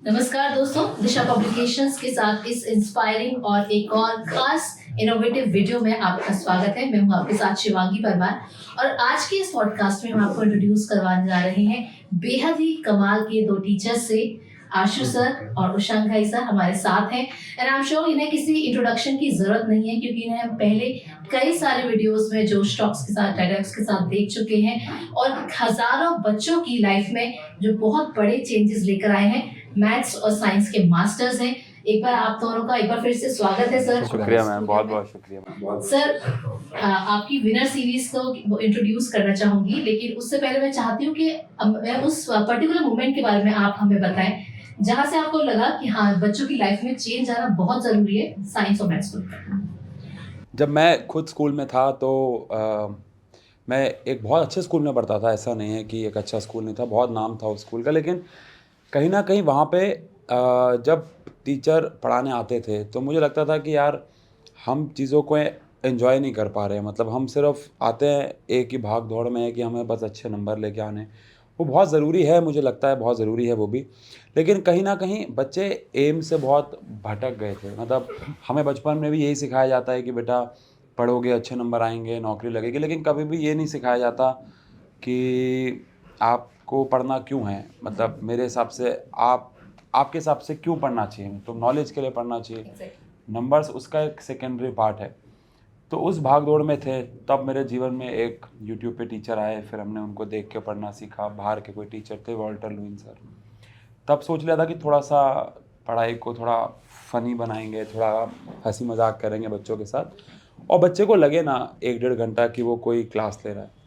नमस्कार दोस्तों, दिशा पब्लिकेशंस के साथ इस इंस्पायरिंग और एक और खास इनोवेटिव वीडियो में आपका स्वागत है। मैं हूं आपके साथ शिवांगी परमार और आज के इस पॉडकास्ट में हम आपको इंट्रोड्यूस करवाने जा रहे हैं बेहद ही कमाल के दो टीचर्स से। आशु सर और उशंक भाई सर हमारे साथ हैं एंड आई एम श्योर इन्हें किसी इंट्रोडक्शन की जरूरत नहीं है क्योंकि इन्हें हम पहले कई सारे वीडियोस में जो स्टॉक्स के साथ टेडक्स के साथ देख चुके हैं और हजारों बच्चों की लाइफ में जो बहुत बड़े चेंजेस लेकर आए हैं। मैथ्स और साइंस के मास्टर्स हैं। एक बार आप दोनों का एक बार फिर से स्वागत है सर। शुक्रिया मैम, बहुत बहुत शुक्रिया मैम। सर आपकी विनर सीरीज को इंट्रोड्यूस करना चाहूंगी, लेकिन उससे पहले मैं चाहती हूँ कि मैं उस पर्टिकुलर मोमेंट के बारे में आप हमें बताएं जहां से आपको लगा कि हाँ, बच्चों की लाइफ में चेंज आना बहुत जरूरी है साइंस और मैथ्स को। जब मैं खुद स्कूल में था तो मैं एक बहुत अच्छे स्कूल में पढ़ता था। ऐसा नहीं है कि एक अच्छा स्कूल नहीं था, बहुत नाम था उस स्कूल का। लेकिन कहीं ना कहीं वहाँ पे जब टीचर पढ़ाने आते थे तो मुझे लगता था कि यार हम चीज़ों को एंजॉय नहीं कर पा रहे हैं। मतलब हम सिर्फ आते हैं, एक ही भाग दौड़ में है कि हमें बस अच्छे नंबर लेके आने। वो बहुत ज़रूरी है, मुझे लगता है बहुत ज़रूरी है वो भी। लेकिन कहीं ना कहीं बच्चे एम से बहुत भटक गए थे। मतलब हमें बचपन में भी यही सिखाया जाता है कि बेटा पढ़ोगे अच्छे नंबर आएंगे, नौकरी लगेगी। लेकिन कभी भी ये नहीं सिखाया जाता कि आपको पढ़ना क्यों है। मतलब मेरे हिसाब से आपके हिसाब से क्यों पढ़ना चाहिए। तो नॉलेज के लिए पढ़ना चाहिए, नंबर्स उसका एक सेकेंडरी पार्ट है। तो उस भाग दौड़ में थे, तब मेरे जीवन में एक यूट्यूब पे टीचर आए, फिर हमने उनको देख के पढ़ना सीखा। बाहर के कोई टीचर थे, वॉल्टर लुईन सर। तब सोच लिया था कि थोड़ा सा पढ़ाई को थोड़ा फ़नी बनाएंगे, थोड़ा हंसी मजाक करेंगे बच्चों के साथ, और बच्चे को लगे ना 1-1.5 घंटा कि वो कोई क्लास ले रहा है।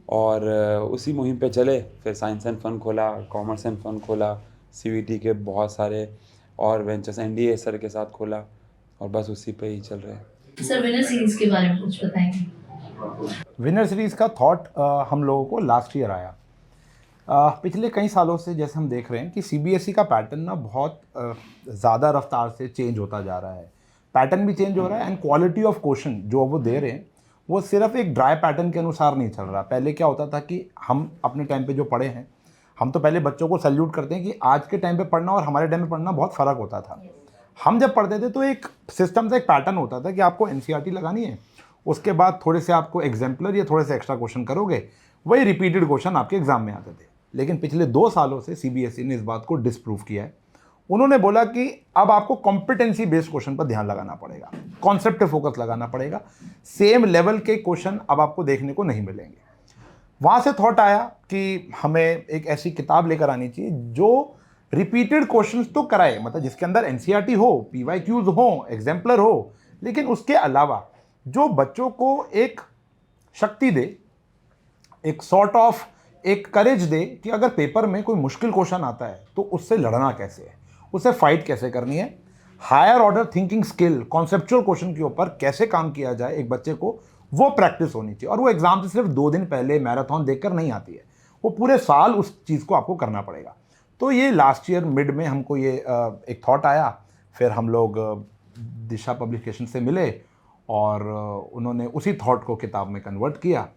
और उसी मुहिम पे चले। फिर साइंस एंड फन खोला, कॉमर्स एंड फन खोला, सीवीटी के बहुत सारे और वेंचर्स, एनडीए सर के साथ खोला, और बस उसी पे ही चल रहे हैं। सर विनर सीरीज के बारे में कुछ बताएंगे? विनर सीरीज़ का थॉट हम लोगों को लास्ट ईयर आया। पिछले कई सालों से जैसे हम देख रहे हैं कि सीबीएसई का पैटर्न ना बहुत ज़्यादा रफ्तार से चेंज होता जा रहा है। पैटर्न भी चेंज हो रहा है एंड क्वालिटी ऑफ क्वेश्चन जो वो दे रहे हैं वो सिर्फ एक ड्राई पैटर्न के अनुसार नहीं चल रहा। पहले क्या होता था कि हम अपने टाइम पे जो पढ़े हैं, हम तो पहले बच्चों को सैल्यूट करते हैं कि आज के टाइम पे पढ़ना और हमारे टाइम पे पढ़ना बहुत फ़र्क होता था। हम जब पढ़ते थे तो एक सिस्टम से एक पैटर्न होता था कि आपको एनसीईआरटी लगानी है, उसके बाद थोड़े से आपको एग्जाम्पलर या थोड़े से एक्स्ट्रा क्वेश्चन करोगे, वही रिपीटेड क्वेश्चन आपके एग्जाम में आते थे। लेकिन पिछले 2 सालों से सीबीएसई ने इस बात को डिसप्रूव किया है। उन्होंने बोला कि अब आपको कॉम्पिटेंसी बेस्ड क्वेश्चन पर ध्यान लगाना पड़ेगा, कॉन्सेप्ट पे फोकस लगाना पड़ेगा। सेम लेवल के क्वेश्चन अब आपको देखने को नहीं मिलेंगे। वहाँ से थॉट आया कि हमें एक ऐसी किताब लेकर आनी चाहिए जो रिपीटेड क्वेश्चंस तो कराए, मतलब जिसके अंदर एनसीईआरटी हो, पीवाईक्यूज हो, एग्जाम्पलर हो, लेकिन उसके अलावा जो बच्चों को एक शक्ति दे, एक सॉर्ट ऑफ एक करेज दे कि अगर पेपर में कोई मुश्किल क्वेश्चन आता है तो उससे लड़ना कैसे है, उससे फाइट कैसे करनी है, higher order thinking skill, conceptual question के ऊपर कैसे काम किया जाए एक बच्चे को, वो प्रैक्टिस होनी चाहिए। और वो एग्जाम से सिर्फ 2 दिन पहले मैराथन देखकर नहीं आती है, वो पूरे साल उस चीज़ को आपको करना पड़ेगा। तो ये लास्ट ईयर मिड में हमको ये एक थॉट आया। फिर हम लोग दिशा पब्लिकेशन से मिले और उन्होंने उसी थॉट को किताब में कन्वर्ट किया।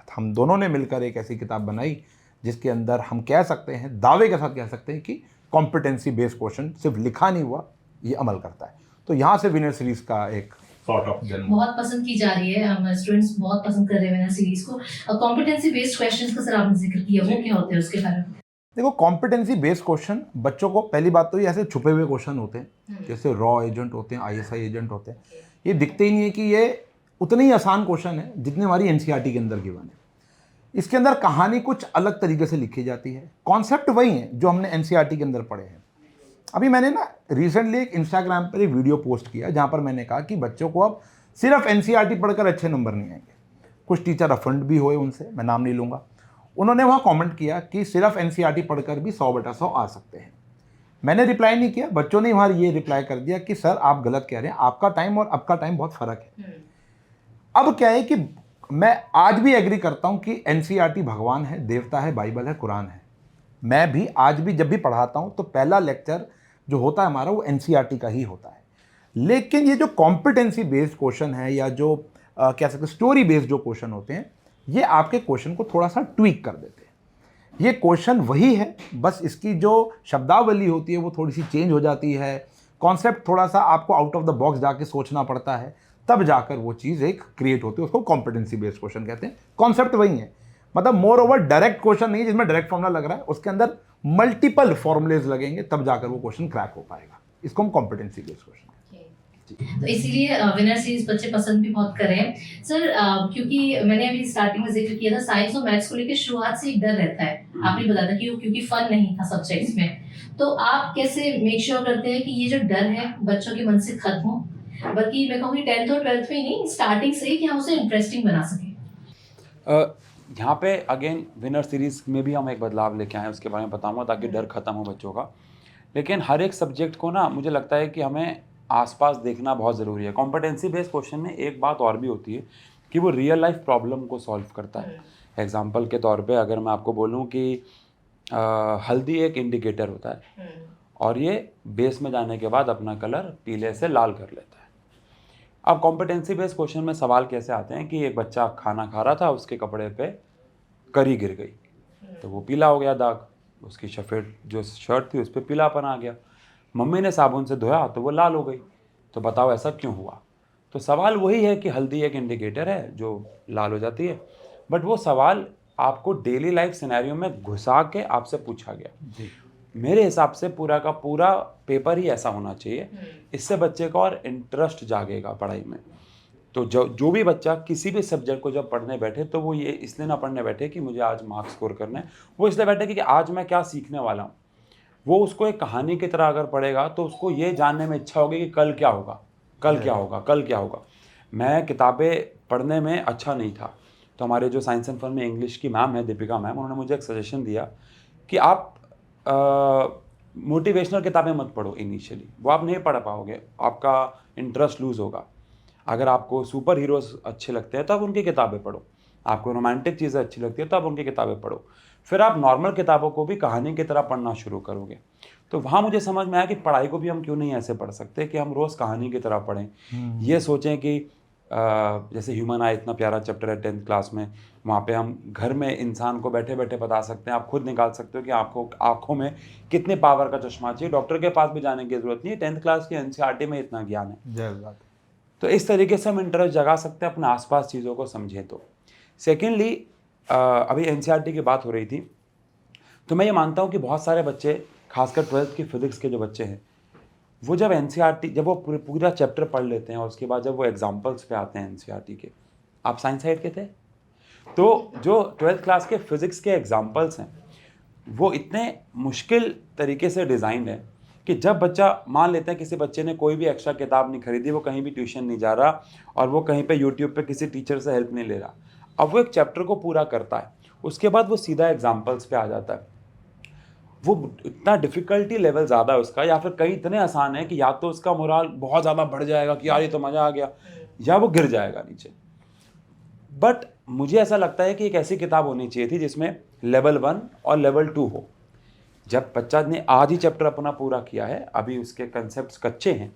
हम दोनों ने मिलकर एक ऐसी किताब बनाई जिसके अंदर हम कह सकते हैं, दावे के साथ कह सकते हैं कि कॉम्पिटेंसी बेस्ड क्वेश्चन सिर्फ लिखा नहीं हुआ, ये अमल करता है। तो यहाँ से विनर सीरीज का एक सॉर्ट ऑफ जन्म बहुत पसंद की जा रही है, हम स्टूडेंट्स बहुत पसंद कर रहे हैं विनर सीरीज को। कॉम्पिटेंसी बेस्ड क्वेश्चंस का सर आपने जिक्र किया, वो क्या होते हैं उसके बारे में? देखो, कॉम्पिटेंसी बेस्ड क्वेश्चन बच्चों को, पहली बात तो ये ऐसे छुपे हुए क्वेश्चन होते हैं, जैसे रॉ एजेंट होते हैं, आईएसआई एजेंट होते हैं। ये दिखते ही नहीं है कि ये उतने ही आसान क्वेश्चन है जितने हमारी एनसीईआरटी के अंदर गिवन है। इसके अंदर कहानी कुछ अलग तरीके से लिखी जाती है, कॉन्सेप्ट वही है जो हमने एनसीईआरटी के अंदर पढ़े हैं। अभी मैंने ना रिसेंटली एक इंस्टाग्राम पर एक वीडियो पोस्ट किया जहाँ पर मैंने कहा कि बच्चों को अब सिर्फ एनसीईआरटी पढ़कर अच्छे नंबर नहीं आएंगे। कुछ टीचर अफंड भी हुए, उनसे मैं नाम नहीं लूँगा, उन्होंने वहाँ कमेंट किया कि सिर्फ एनसीईआरटी पढ़कर भी 100/100 आ सकते हैं। मैंने रिप्लाई नहीं किया, बच्चों ने वहाँ ये रिप्लाई कर दिया कि सर आप गलत कह रहे हैं, आपका टाइम और अब का टाइम बहुत फ़र्क है। अब क्या है कि मैं आज भी एग्री करता हूँ कि एनसीईआरटी भगवान है, देवता है, बाइबल है, कुरान है। मैं भी आज भी जब भी पढ़ाता हूँ तो पहला लेक्चर जो होता है हमारा वो एनसीईआरटी का ही होता है। लेकिन ये जो कॉम्पिटेंसी बेस्ड क्वेश्चन है या जो कह सकते स्टोरी बेस्ड जो क्वेश्चन होते हैं, ये आपके क्वेश्चन को थोड़ा सा ट्वीक कर देते हैं। ये क्वेश्चन वही है, बस इसकी जो शब्दावली होती है वो थोड़ी सी चेंज हो जाती है, कॉन्सेप्ट थोड़ा सा आपको आउट ऑफ द बॉक्स जाके सोचना पड़ता है, तब जाकर वो चीज़ एक क्रिएट होती है, उसको कॉम्पिटेंसी बेस्ड क्वेश्चन कहते हैं। कॉन्सेप्ट वही है, मतलब मोर ओवर डायरेक्ट क्वेश्चन नहीं है जिसमें डायरेक्ट फॉर्मूला लग रहा है, उसके अंदर मल्टीपल फॉर्मुलेज लगेंगे, तब जाकर वो क्वेश्चन क्रैक हो पाएगा। इसको हम कॉम्पिटेंसी बेस्ड क्वेश्चन। तो इसीलिए विनर सीरीज बच्चे पसंद भी बहुत कर रहे हैं सर, क्योंकि मैंने अभी स्टार्टिंग में जिक्र किया था साइंस और मैथ्स को लेकर शुरुआत से एक डर रहता है, आपने बताया था कि क्योंकि फन नहीं था सब्जेक्ट्स में, तो आप कैसे मेक श्योर करते हैं कि ये जो डर है बच्चों के मन से खत्म हो, बल्कि मैं कहूँगी 10th और 12th में ही नहीं, स्टार्टिंग से ही, कि हम उसे इंटरेस्टिंग बना सकें। यहाँ पे अगेन विनर सीरीज में भी हम एक बदलाव लेके आए, उसके बारे में बताऊंगा ताकि डर खत्म हो बच्चों का। लेकिन हर एक सब्जेक्ट को ना मुझे लगता है कि हमें आसपास देखना बहुत ज़रूरी है। कॉम्पिटेंसी बेस्ड क्वेश्चन में एक बात और भी होती है कि वो रियल लाइफ प्रॉब्लम को सॉल्व करता है। एग्जांपल के तौर पे अगर मैं आपको बोलूँ कि हल्दी एक इंडिकेटर होता है और ये बेस में जाने के बाद अपना कलर पीले से लाल कर लेता है। अब कॉम्पिटेंसी बेस्ड क्वेश्चन में सवाल कैसे आते हैं कि एक बच्चा खाना खा रहा था, उसके कपड़े पे करी गिर गई तो वो पीला हो गया दाग, उसकी सफ़ेद जो शर्ट थी उस पर पीलापन आ गया, मम्मी ने साबुन से धोया तो वो लाल हो गई, तो बताओ ऐसा क्यों हुआ। तो सवाल वही है कि हल्दी एक इंडिकेटर है जो लाल हो जाती है, बट वो सवाल आपको डेली लाइफ सिनेरियो में घुसा के आपसे पूछा गया। मेरे हिसाब से पूरा का पूरा पेपर ही ऐसा होना चाहिए, इससे बच्चे का और इंटरेस्ट जागेगा पढ़ाई में। तो जो भी बच्चा किसी भी सब्जेक्ट को जब पढ़ने बैठे तो वो ये इसलिए ना पढ़ने बैठे कि मुझे आज मार्क्स स्कोर करने हैं, वो इसलिए बैठे कि आज मैं क्या सीखने वाला हूँ। वो उसको एक कहानी की तरह अगर पढ़ेगा तो उसको ये जानने में इच्छा होगी कि कल क्या होगा, कल क्या होगा, कल क्या होगा। मैं किताबें पढ़ने में अच्छा नहीं था, तो हमारे जो साइंस एंड फन में इंग्लिश की मैम है दीपिका मैम, उन्होंने मुझे एक सजेशन दिया कि आप मोटिवेशनल किताबें मत पढ़ो इनिशियली, वो आप नहीं पढ़ पाओगे, आपका इंटरेस्ट लूज़ होगा। अगर आपको सुपर हीरोज़ अच्छे लगते हैं तो आप उनकी किताबें पढ़ो, आपको रोमांटिक चीज़ें अच्छी लगती है तो आप उनकी किताबें पढ़ो, फिर आप नॉर्मल किताबों को भी कहानी की तरह पढ़ना शुरू करोगे। तो वहाँ मुझे समझ में आया कि पढ़ाई को भी हम क्यों नहीं ऐसे पढ़ सकते कि हम रोज़ कहानी की तरह पढ़ें। ये सोचें कि जैसे ह्यूमन आई इतना प्यारा चैप्टर है 10th क्लास में, वहाँ पे हम घर में इंसान को बैठे बैठे बता सकते हैं, आप खुद निकाल सकते हो कि आँखों में कितने पावर का चश्मा चाहिए, डॉक्टर के पास भी जाने की ज़रूरत नहीं है, 10th क्लास की NCERT में इतना ज्ञान है। तो इस तरीके से हम इंटरेस्ट जगा सकते हैं अपने आसपास चीज़ों को समझें। तो सेकेंडली अभी NCERT की बात हो रही थी, तो मैं ये मानता हूँ कि बहुत सारे बच्चे खासकर 12th की फिजिक्स के जो बच्चे हैं वो जब NCERT जब वो पूरा चैप्टर पढ़ लेते हैं और उसके बाद जब वो एग्जाम्पल्स पे आते हैं NCERT के, आप साइंस साइड के थे, तो जो 12th क्लास के फिजिक्स के एग्जाम्पल्स हैं वो इतने मुश्किल तरीके से डिज़ाइन है कि जब बच्चा मान लेते हैं किसी बच्चे ने कोई भी एक्स्ट्रा किताब नहीं खरीदी, वो कहीं भी ट्यूशन नहीं जा रहा और वो कहीं पे यूट्यूब पे किसी टीचर से हेल्प नहीं ले रहा, अब वो एक चैप्टर को पूरा करता है, उसके बाद वो सीधा एग्जाम्पल्स पे आ जाता है। वो इतना डिफ़िकल्टी लेवल ज़्यादा है उसका, या फिर कई इतने आसान है कि या तो उसका मोराल बहुत ज़्यादा बढ़ जाएगा कि यार ये तो मज़ा आ गया, या वो गिर जाएगा नीचे। बट मुझे ऐसा लगता है कि एक ऐसी किताब होनी चाहिए थी जिसमें लेवल 1 और लेवल 2 हो। जब बच्चा ने आज ही चैप्टर अपना पूरा किया है, अभी उसके कंसेप्ट्स कच्चे हैं,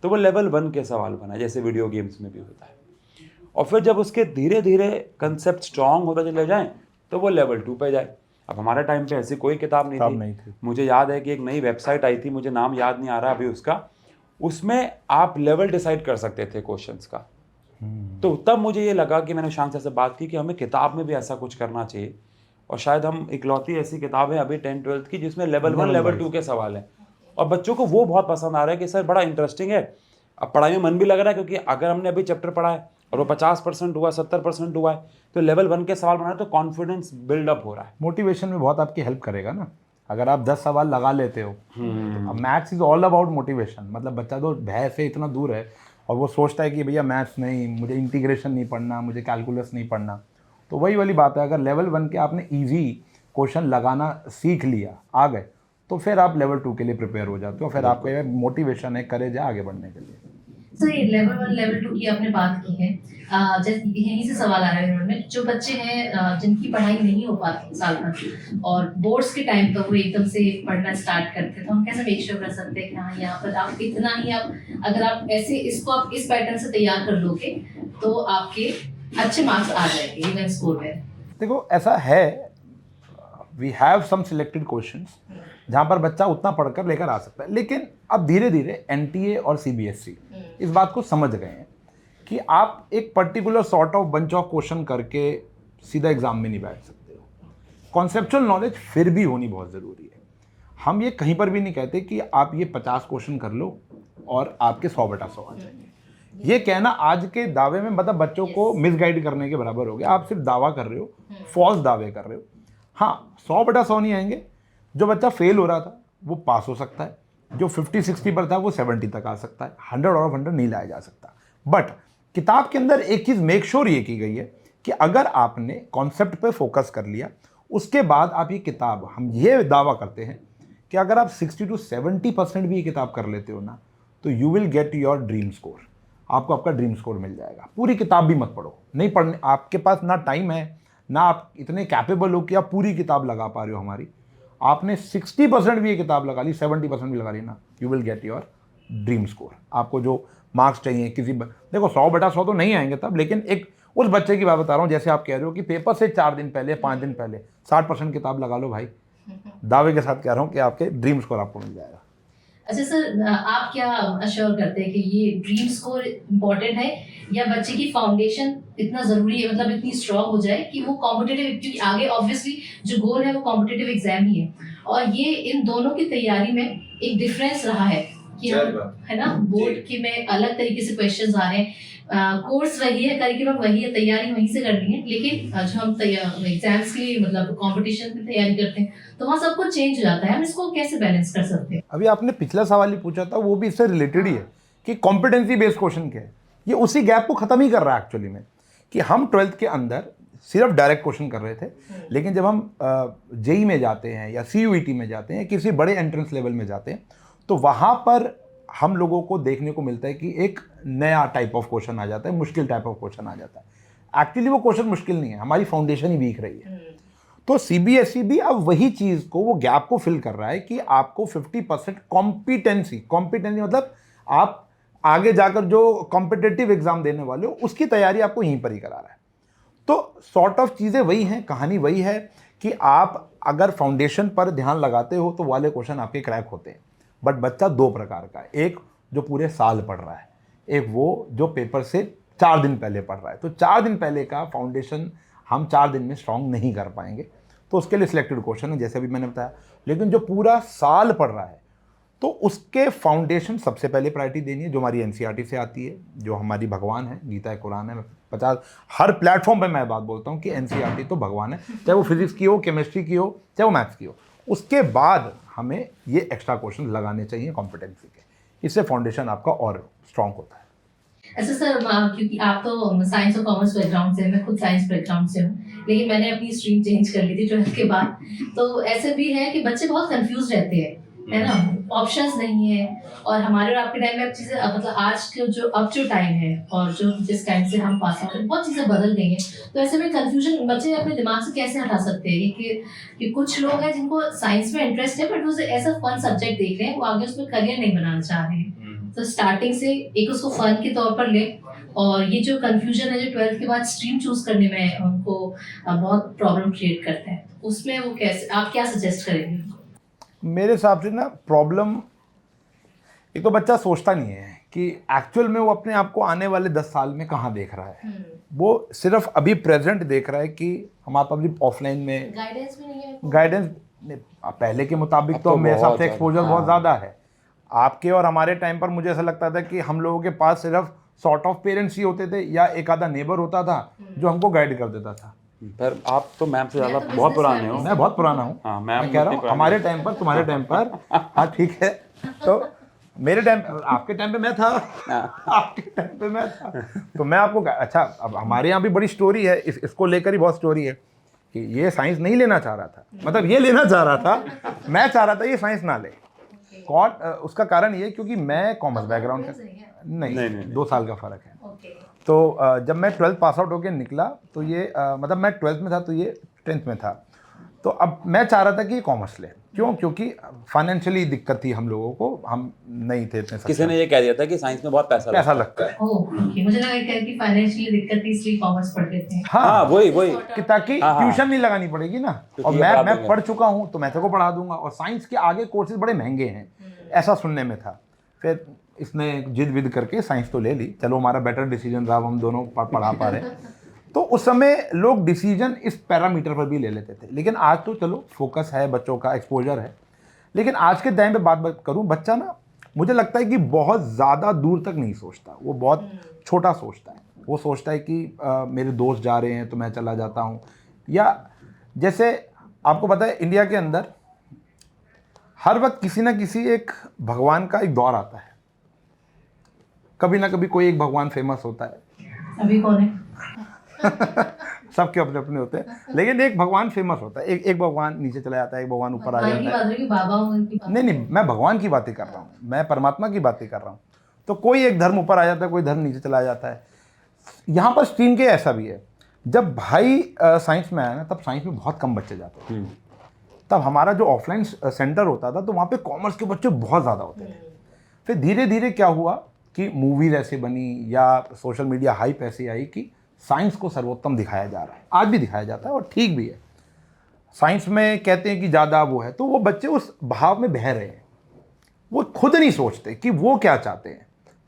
तो वो लेवल 1 के सवाल बनाए, जैसे वीडियो गेम्स में भी होता है, और फिर जब उसके धीरे धीरे कंसेप्ट स्ट्रॉन्ग होते चले जाएं तो वो लेवल 2 पे जाए। अब हमारे टाइम पे ऐसी कोई किताब नहीं थी। मुझे याद है कि एक नई वेबसाइट आई थी, मुझे नाम याद नहीं आ रहा अभी उसका, उसमें आप लेवल डिसाइड कर सकते थे क्वेश्चंस का। तो तब मुझे ये लगा कि मैंने शांत से बात की कि हमें किताब में भी ऐसा कुछ करना चाहिए, और शायद हम इकलौती ऐसी किताब है अभी 10th 12th की जिसमें लेवल 1 लेवल 2 के सवाल हैं, और बच्चों को वो बहुत पसंद आ रहा है कि सर बड़ा इंटरेस्टिंग है, अब पढ़ाई में मन भी लग रहा है, क्योंकि अगर हमने अभी चैप्टर पढ़ा है और वो 50% हुआ, 70% हुआ है, तो लेवल 1 के सवाल बना तो कॉन्फिडेंस बिल्डअप हो रहा है। मोटिवेशन में बहुत आपकी हेल्प करेगा ना, अगर आप 10 सवाल लगा लेते हो। अब maths is all about motivation, मतलब बच्चा तो भय से इतना दूर है और वो सोचता है कि भैया मैथ्स नहीं, मुझे इंटीग्रेशन नहीं पढ़ना, मुझे कैलकुलस नहीं पढ़ना। तो वही वाली बात है, अगर लेवल 1 के आपने ईजी क्वेश्चन लगाना सीख लिया, आ गए, तो फिर आप लेवल 2 के लिए प्रिपेयर हो जाते हो, फिर आपका मोटिवेशन है, करेज है आगे बढ़ने के लिए। सर ये लेवल 1 लेवल 2 की आपने बात की है, जैसे यहीं से सवाल आ रहा है उन्होंने, जो बच्चे हैं जिनकी पढ़ाई नहीं हो पाती साल भर और बोर्ड्स के टाइम पर वो एकदम से पढ़ना स्टार्ट करते हैं, तो हम कैसे मेक श्योर कर सकते हैं कि हाँ यहाँ पर आप इतना ही, आप अगर आप ऐसे इसको आप इस पैटर्न से तैयार कर लोगे तो आपके अच्छे मार्क्स आ जाएंगे इवन स्कोर में। देखो ऐसा है, we have some selected questions जहाँ पर बच्चा उतना पढ़कर लेकर आ सकता है, लेकिन अब धीरे धीरे एनटीए और सीबीएसई इस बात को समझ गए हैं कि आप एक particular sort of bunch of question करके सीधा एग्जाम में नहीं बैठ सकते हो। कॉन्सेप्चुअल नॉलेज फिर भी होनी बहुत ज़रूरी है। हम ये कहीं पर भी नहीं कहते कि आप ये 50 क्वेश्चन कर लो और आपके 100/100 आ जाएंगे। ये कहना आज के दावे में मतलब बच्चों को मिसगाइड करने के बराबर हो गया। आप सिर्फ दावा कर रहे हो, फॉल्स दावे कर रहे हो। हाँ, 100/100 नहीं आएंगे। जो बच्चा फेल हो रहा था वो पास हो सकता है, जो 50-60 पर था वो 70 तक आ सकता है, 100 आउट ऑफ 100 नहीं लाया जा सकता। बट किताब के अंदर एक चीज़ मेक श्योर ये की गई है कि अगर आपने कॉन्सेप्ट पे फोकस कर लिया, उसके बाद आप ये किताब, हम ये दावा करते हैं कि अगर आप 60 to 70% भी ये किताब कर लेते हो ना, तो you will get your dream score. आपको आपका ड्रीम स्कोर मिल जाएगा। पूरी किताब भी मत पढ़ो, नहीं पढ़ने, आपके पास ना टाइम है ना आप इतने कैपेबल हो कि आप पूरी किताब लगा पा रहे हो हमारी। आपने 60% भी ये किताब लगा ली, 70% भी लगा ली ना, you will get your dream score. आपको जो मार्क्स चाहिए देखो 100/100 तो नहीं आएंगे तब, लेकिन एक उस बच्चे की बात बता रहा हूँ, जैसे आप कह रहे हो कि पेपर से 4 दिन पहले 5 दिन पहले 60% किताब लगा लो भाई, दावे के साथ कह रहा हूँ कि आपके ड्रीम स्कोर आपको मिल जाएगा। अच्छा सर, आप क्या अश्योर करते हैं कि ये ड्रीम स्कोर इम्पोर्टेंट है या बच्चे की फाउंडेशन इतना ज़रूरी है, मतलब इतनी स्ट्रांग हो जाए कि वो कॉम्पिटिटिव, क्योंकि आगे ऑब्वियसली जो गोल है वो कॉम्पिटिटिव एग्जाम ही है, और ये इन दोनों की तैयारी में एक डिफरेंस रहा है कि हम, है ना, बोर्ड के में अलग तरीके से क्वेश्चंस आ रहे हैं, कोर्स वही है, करिकुलम वही है, तैयारी वहीं से करनी है, लेकिन जो हम एग्जाम्स की मतलब कंपटीशन की तैयारी करते हैं तो वहाँ सब कुछ चेंज हो जाता है। हम इसको कैसे बैलेंस कर सकते हैं? अभी आपने पिछला सवाल ही पूछा था, वो भी इससे रिलेटेड ही है कि कॉम्पिटेंसी बेस्ड क्वेश्चन क्या है। ये उसी गैप को ख़त्म ही कर रहा है एक्चुअली में, कि हम 12th के अंदर सिर्फ डायरेक्ट क्वेश्चन कर रहे थे, लेकिन जब हम जेई में जाते हैं या CUET में जाते हैं, किसी बड़े एंट्रेंस लेवल में जाते हैं, तो वहाँ पर हम लोगों को देखने को मिलता है कि एक नया टाइप ऑफ क्वेश्चन आ जाता है, मुश्किल टाइप ऑफ क्वेश्चन आ जाता है। एक्चुअली वो क्वेश्चन मुश्किल नहीं है, हमारी फाउंडेशन ही वीक रही है। तो CBSE भी अब वही चीज़ को, वो गैप को फिल कर रहा है कि आपको 50% कॉम्पिटेंसी मतलब आप आगे जाकर जो कॉम्पिटिटिव एग्जाम देने वाले हो उसकी तैयारी आपको यहीं पर ही करा रहा है। तो सॉर्ट ऑफ चीज़ें वही हैं, कहानी वही है कि आप अगर फाउंडेशन पर ध्यान लगाते हो तो वाले क्वेश्चन आपके क्रैक होते हैं। बट बच्चा 2 प्रकार का है, एक जो पूरे साल पढ़ रहा है, एक वो जो पेपर से 4 दिन पहले पढ़ रहा है। तो 4 दिन पहले का फाउंडेशन हम 4 दिन में स्ट्रांग नहीं कर पाएंगे, तो उसके लिए सिलेक्टेड क्वेश्चन है, जैसे अभी मैंने बताया। लेकिन जो पूरा साल पढ़ रहा है तो उसके फाउंडेशन सबसे पहले प्रायोरिटी देनी है, जो हमारी NCERT से आती है, जो हमारी भगवान है, गीता है, कुरान है। 50 हर प्लेटफॉर्म पे मैं बात बोलता हूँ कि NCERT तो भगवान है, चाहे वो फिजिक्स की हो, केमिस्ट्री की हो, चाहे वो मैथ्स की हो। उसके बाद हमें ये एक्स्ट्रा क्वेश्चन लगाने चाहिए कॉम्पिटेंसी के, इससे फाउंडेशन आपका और स्ट्रांग होता है। अच्छा सर, क्योंकि आप तो साइंस और कॉमर्स बैकग्राउंड से, मैं खुद साइंस बैकग्राउंड से हूँ, लेकिन मैंने अपनी स्ट्रीम चेंज कर ली थी 12th के बाद। तो ऐसे भी है कि बच्चे बहुत कंफ्यूज रहते हैं, है ना, ऑप्शंस नहीं है। और हमारे और आपके टाइम में अब चीज़ें, मतलब आज के जो टाइम है और जो जिस टाइम से हम पास आउट हैं, बहुत चीज़ें बदल गई हैं। तो ऐसे में कंफ्यूजन बच्चे अपने दिमाग से कैसे हटा सकते हैं कि कुछ लोग हैं जिनको साइंस में इंटरेस्ट है बट वो ऐसा फन सब्जेक्ट देख रहे हैं, वो आगे उसमें करियर नहीं बनाना चाह रहे हैं। तो स्टार्टिंग से एक उसको फन के तौर पर ले, और ये जो कंफ्यूजन है जो 12th के बाद स्ट्रीम चूज करने में उनको बहुत प्रॉब्लम क्रिएट करता है, उसमें वो कैसे, आप क्या सजेस्ट करेंगे? मेरे हिसाब से ना प्रॉब्लम, एक तो बच्चा सोचता नहीं है कि एक्चुअल में वो अपने आप को आने वाले 10 साल में कहाँ देख रहा है। वो सिर्फ अभी प्रेजेंट देख रहा है कि हमारे पास अभी ऑफलाइन में गाइडेंस भी नहीं है, गाइडेंस पहले के मुताबिक तो मेरे हिसाब से एक्सपोजर बहुत ज़्यादा है। आपके और हमारे टाइम पर मुझे ऐसा लगता था कि हम लोगों के पास सिर्फ सॉर्ट ऑफ पेरेंट्स ही होते थे या एक आधा नेबर होता था जो हमको गाइड कर देता था। पर आप तो मैम से ज़्यादा मैं तो बहुत business पुराने हो। family मैं बहुत पुराना हूँ। हाँ, मैं कह रहा हूँ हमारे टाइम पर, तुम्हारे टाइम पर, हाँ ठीक है, तो मेरे टाइम, आपके टाइम पे मैं था, आपके टाइम पे मैं था, तो मैं आपको, अच्छा अब हमारे यहाँ भी बड़ी स्टोरी है, इसको लेकर ही बहुत स्टोरी है कि ये साइंस नहीं लेना चाह रहा था, मतलब ये लेना चाह रहा था, मैं चाह रहा था ये साइंस ना ले। उसका कारण ये क्योंकि मैं कॉमर्स बैकग्राउंड से, नहीं 2 साल का फ़र्क है। तो जब मैं 12th पास आउट होकर निकला तो ये मतलब मैं 12th में था तो ये 10th में था, तो अब मैं चाह रहा था कि कॉमर्स ले, क्यों? क्योंकि फाइनेंशियली दिक्कत थी हम लोगों को, हम नहीं थे इतने किसी सक्षम। ने ये कह दिया था कि साइंस में बहुत पैसा लगता है। ओके, मुझे लगा कि फाइनेंशियली दिक्कत थी इसलिए कॉमर्स पढ़ते थे। हाँ वही कि ताकि हाँ, हाँ। ट्यूशन नहीं लगानी पड़ेगी ना, और ये पढ़ा मैं देंगे। पढ़ चुका हूँ तो मैं तेरे को पढ़ा दूंगा, और साइंस के आगे कोर्सेज बड़े महंगे हैं, ऐसा सुनने में था। फिर इसने जिद विद करके साइंस तो ले ली, चलो हमारा बेटर डिसीजन रहा, हम दोनों पढ़ा पा रहे। तो उस समय लोग डिसीजन इस पैरामीटर पर भी ले लेते थे, लेकिन आज तो चलो फोकस है, बच्चों का एक्सपोजर है। लेकिन आज के टाइम पे बात करूं, बच्चा ना मुझे लगता है कि बहुत ज़्यादा दूर तक नहीं सोचता, वो बहुत छोटा सोचता है। वो सोचता है कि मेरे दोस्त जा रहे हैं तो मैं चला जाता हूँ, या जैसे आपको पता है इंडिया के अंदर हर वक्त किसी ना किसी एक भगवान का एक दौर आता है, कभी ना कभी कोई एक भगवान फेमस होता है। अभी कौन है? सबके अपने अपने होते हैं, लेकिन एक भगवान फेमस होता है, एक भगवान नीचे चला जाता है, एक भगवान ऊपर आ जाता है। बाबा नहीं, मैं भगवान की बातें कर रहा हूँ, मैं परमात्मा की बातें कर रहा हूँ। तो कोई एक धर्म ऊपर आ जाता है, कोई धर्म नीचे चला जाता है। यहाँ पर स्ट्रीम के ऐसा भी है, जब भाई साइंस में आया ना, तब साइंस में बहुत कम बच्चे जाते थे। तब हमारा जो ऑफलाइन सेंटर होता था, तो वहाँ पे कॉमर्स के बच्चे बहुत ज़्यादा होते थे। फिर धीरे धीरे क्या हुआ कि मूवीज ऐसे बनी या सोशल मीडिया हाइप ऐसी आई कि साइंस को सर्वोत्तम दिखाया जा रहा है, आज भी दिखाया जाता है और ठीक भी है। साइंस में कहते हैं कि ज़्यादा वो है, तो वो बच्चे उस भाव में बह रहे हैं, वो खुद नहीं सोचते कि वो क्या चाहते हैं,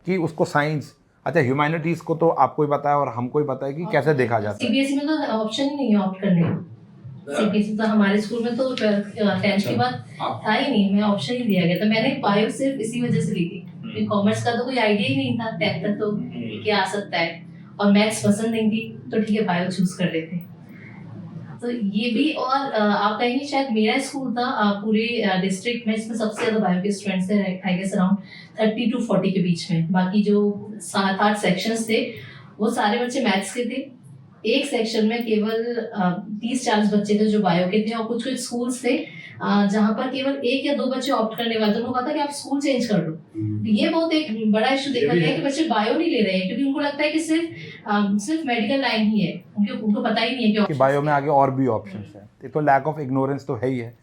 कि उसको साइंस, अच्छा ह्यूमैनिटीज़ को तो आपको ही पता है और हमको ही पता है कि कैसे देखा जाता है। सीबीएसई में तो ऑप्शन ही नहीं है ऑप्ट करने का। सीबीएसई तो हमारे स्कूल में तो 10th के बाद था ही नहीं, मैं ऑप्शन ही दिया गया था। मैंने बायो सिर्फ इसी वजह से ली थी, कॉमर्स का तो कोई आइडिया ही नहीं था 10th तक तो क्या आ सकता है, और मैथ्स पसंद नहीं थी, तो ठीक है बायो चूज कर लेते। तो ये भी, और आप कहेंगे शायद मेरा स्कूल था पूरे डिस्ट्रिक्ट में इसमें सबसे ज्यादा बायो के स्टूडेंट्स थे, आई गेस अराउंड 30 to 40 के बीच में। बाकी जो 7-8 सेक्शंस थे वो सारे बच्चे मैथ्स के थे। एक सेक्शन में केवल 30-40 बच्चे थे जो बायो के थे, और कुछ कुछ स्कूल्स थे जहाँ पर केवल 1 या 2 बच्चे ऑप्ट करने वाले थे। उनको कहा था कि आप स्कूल चेंज कर लो। ये बहुत एक बड़ा इशू देखा गया है कि बच्चे बायो नहीं ले रहे हैं, क्योंकि उनको लगता है कि सिर्फ मेडिकल लाइन ही है, उनको पता ही नहीं है कि बायो में आगे और भी ऑप्शंस हैं। ये तो लैक ऑफ इग्नोरेंस तो है ही है,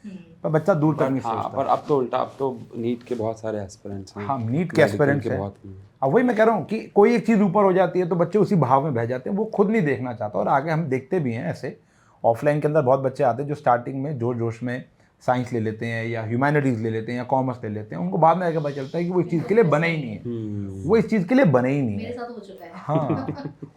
पर बच्चा दूर तक नहीं सोचता। पर अब तो उल्टा, अब तो नीट के बहुत सारे एस्पिरेंट्स हैं। हाँ, नीट के एस्पिरेंट्स हैं। बहुत अब वही मैं कह रहा हूँ कि कोई एक चीज़ ऊपर हो जाती है तो बच्चे उसी भाव में बह जाते हैं, वो खुद नहीं देखना चाहता। और आगे हम देखते भी हैं ऐसे ऑफलाइन के अंदर बहुत बच्चे आते हैं जो स्टार्टिंग में जोश जोश में साइंस ले लेते हैं या ह्यूमैनिटीज़ ले लेते हैं या कॉमर्स ले लेते हैं, उनको बाद में आगे पता चलता है कि वो इस चीज़ के लिए बने ही नहीं है, वो इस चीज़ के लिए बने ही नहीं है। मेरे साथ हो चुका है। हाँ,